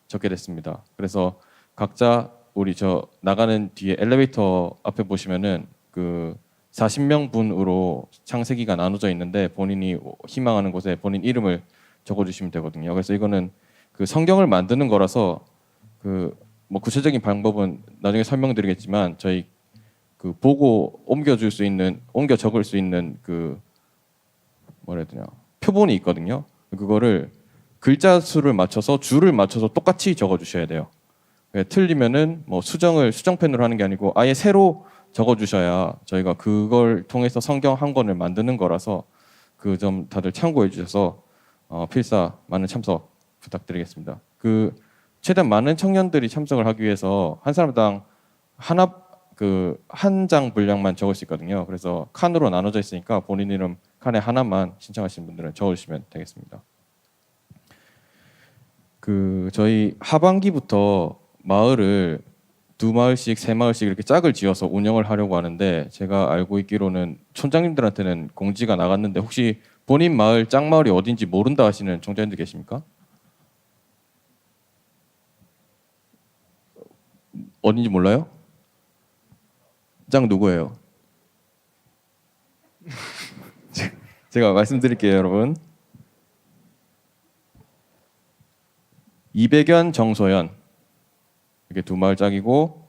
적게 됐습니다. 그래서 각자 우리 저 나가는 뒤에 엘리베이터 앞에 보시면은 그 40명 분으로 창세기가 나눠져 있는데, 본인이 희망하는 곳에 본인 이름을 적어주시면 되거든요. 그래서 이거는 그 성경을 만드는 거라서 그 뭐 구체적인 방법은 나중에 설명드리겠지만, 저희 그 보고 옮겨 적을 수 있는 그 뭐라 해야 되냐, 표본이 있거든요. 그거를 글자 수를 맞춰서 줄을 맞춰서 똑같이 적어주셔야 돼요. 틀리면은 뭐 수정펜으로 하는 게 아니고 아예 새로 적어주셔야 저희가 그걸 통해서 성경 한 권을 만드는 거라서 그 점 다들 참고해 주셔서 필사 많은 참석 부탁드리겠습니다. 그 최대한 많은 청년들이 참석을 하기 위해서 한 사람당 한 장 분량만 적을 수 있거든요. 그래서 칸으로 나눠져 있으니까 본인 이름 칸에 하나만 신청하시는 분들은 적어주시면 되겠습니다. 그 저희 하반기부터 마을을 2마을씩 3마을씩 이렇게 짝을 지어서 운영을 하려고 하는데, 제가 알고 있기로는 촌장님들한테는 공지가 나갔는데, 혹시 본인 마을 짝마을이 어딘지 모른다 하시는 총장님들 계십니까? 어딘지 몰라요? 짝 누구예요? 제가 말씀드릴게요, 여러분. 이백연, 정소연 이게 2마을 짝이고,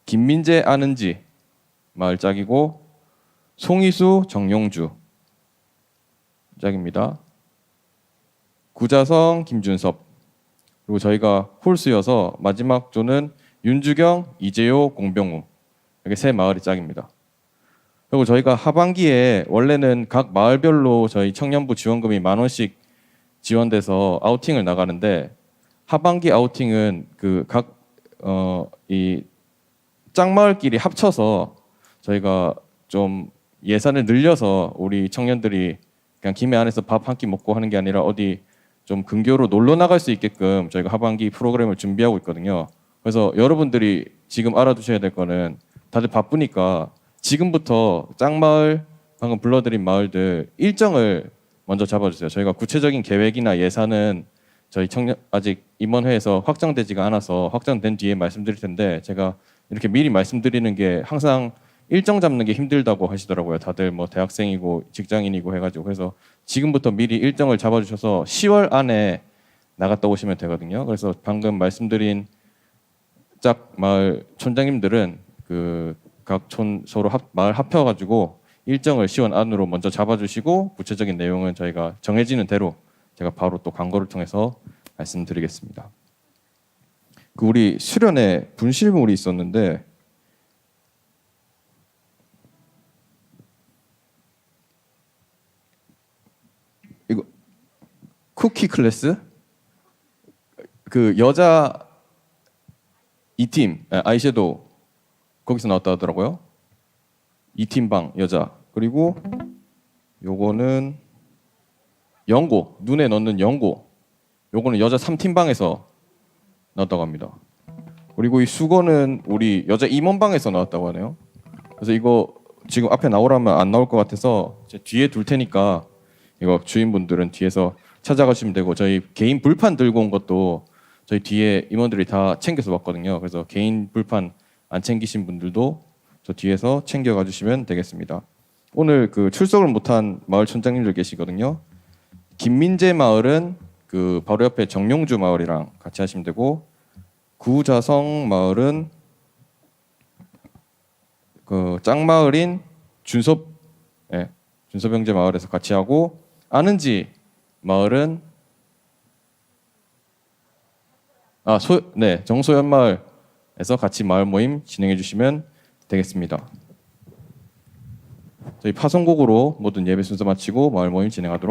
김민재, 아는지 마을 짝이고, 송이수, 정용주 짝입니다. 구자성, 김준섭. 그리고 저희가 홀수여서 마지막 조는 윤주경, 이재호, 공병우. 이렇게 3마을이 짝입니다. 그리고 저희가 하반기에 원래는 각 마을별로 저희 청년부 지원금이 10,000원씩 지원돼서 아우팅을 나가는데, 하반기 아우팅은 그 각 이 짝마을끼리 합쳐서 저희가 좀 예산을 늘려서 우리 청년들이 그냥 김해 안에서 밥 한 끼 먹고 하는 게 아니라 어디 좀 근교로 놀러 나갈 수 있게끔 저희가 하반기 프로그램을 준비하고 있거든요. 그래서 여러분들이 지금 알아두셔야 될 거는, 다들 바쁘니까 지금부터 짝마을, 방금 불러드린 마을들 일정을 먼저 잡아주세요. 저희가 구체적인 계획이나 예산은 저희 청년 아직 임원회에서 확정되지가 않아서 확정된 뒤에 말씀드릴 텐데, 제가 이렇게 미리 말씀드리는 게 항상 일정 잡는 게 힘들다고 하시더라고요. 다들 뭐 대학생이고 직장인이고 해가지고. 그래서 지금부터 미리 일정을 잡아주셔서 10월 안에 나갔다 오시면 되거든요. 그래서 방금 말씀드린 짝 마을 촌장님들은 그 각 촌 서로 마을 합쳐가지고 일정을 10월 안으로 먼저 잡아주시고, 구체적인 내용은 저희가 정해지는 대로 제가 바로 또 광고를 통해서 말씀드리겠습니다. 그 우리 수련회 분실물이 있었는데, 이거 쿠키 클래스 그 여자 2팀 아이섀도우 거기서 나왔다 하더라고요. 2팀 방 여자. 그리고 요거는 연고, 눈에 넣는 연고. 요거는 여자 3팀 방에서 나왔다고 합니다. 그리고 이 수건은 우리 여자 임원방에서 나왔다고 하네요. 그래서 이거 지금 앞에 나오라면 안 나올 것 같아서 제 뒤에 둘 테니까 이거 주인분들은 뒤에서 찾아가시면 되고, 저희 개인 불판 들고 온 것도 저희 뒤에 임원들이 다 챙겨서 왔거든요. 그래서 개인 불판 안 챙기신 분들도 저 뒤에서 챙겨가 주시면 되겠습니다. 오늘 그 출석을 못한 마을 촌장님들 계시거든요. 김민재 마을은 그 바로 옆에 정용주 마을이랑 같이 하시면 되고, 구자성 마을은 그 짝마을인 준섭영제 마을에서 같이 하고, 아는지 마을은 정소연 마을에서 같이 마을 모임 진행해 주시면 되겠습니다. 저희 파송곡으로 모든 예배 순서 마치고 마을 모임 진행하도록 하겠습니다.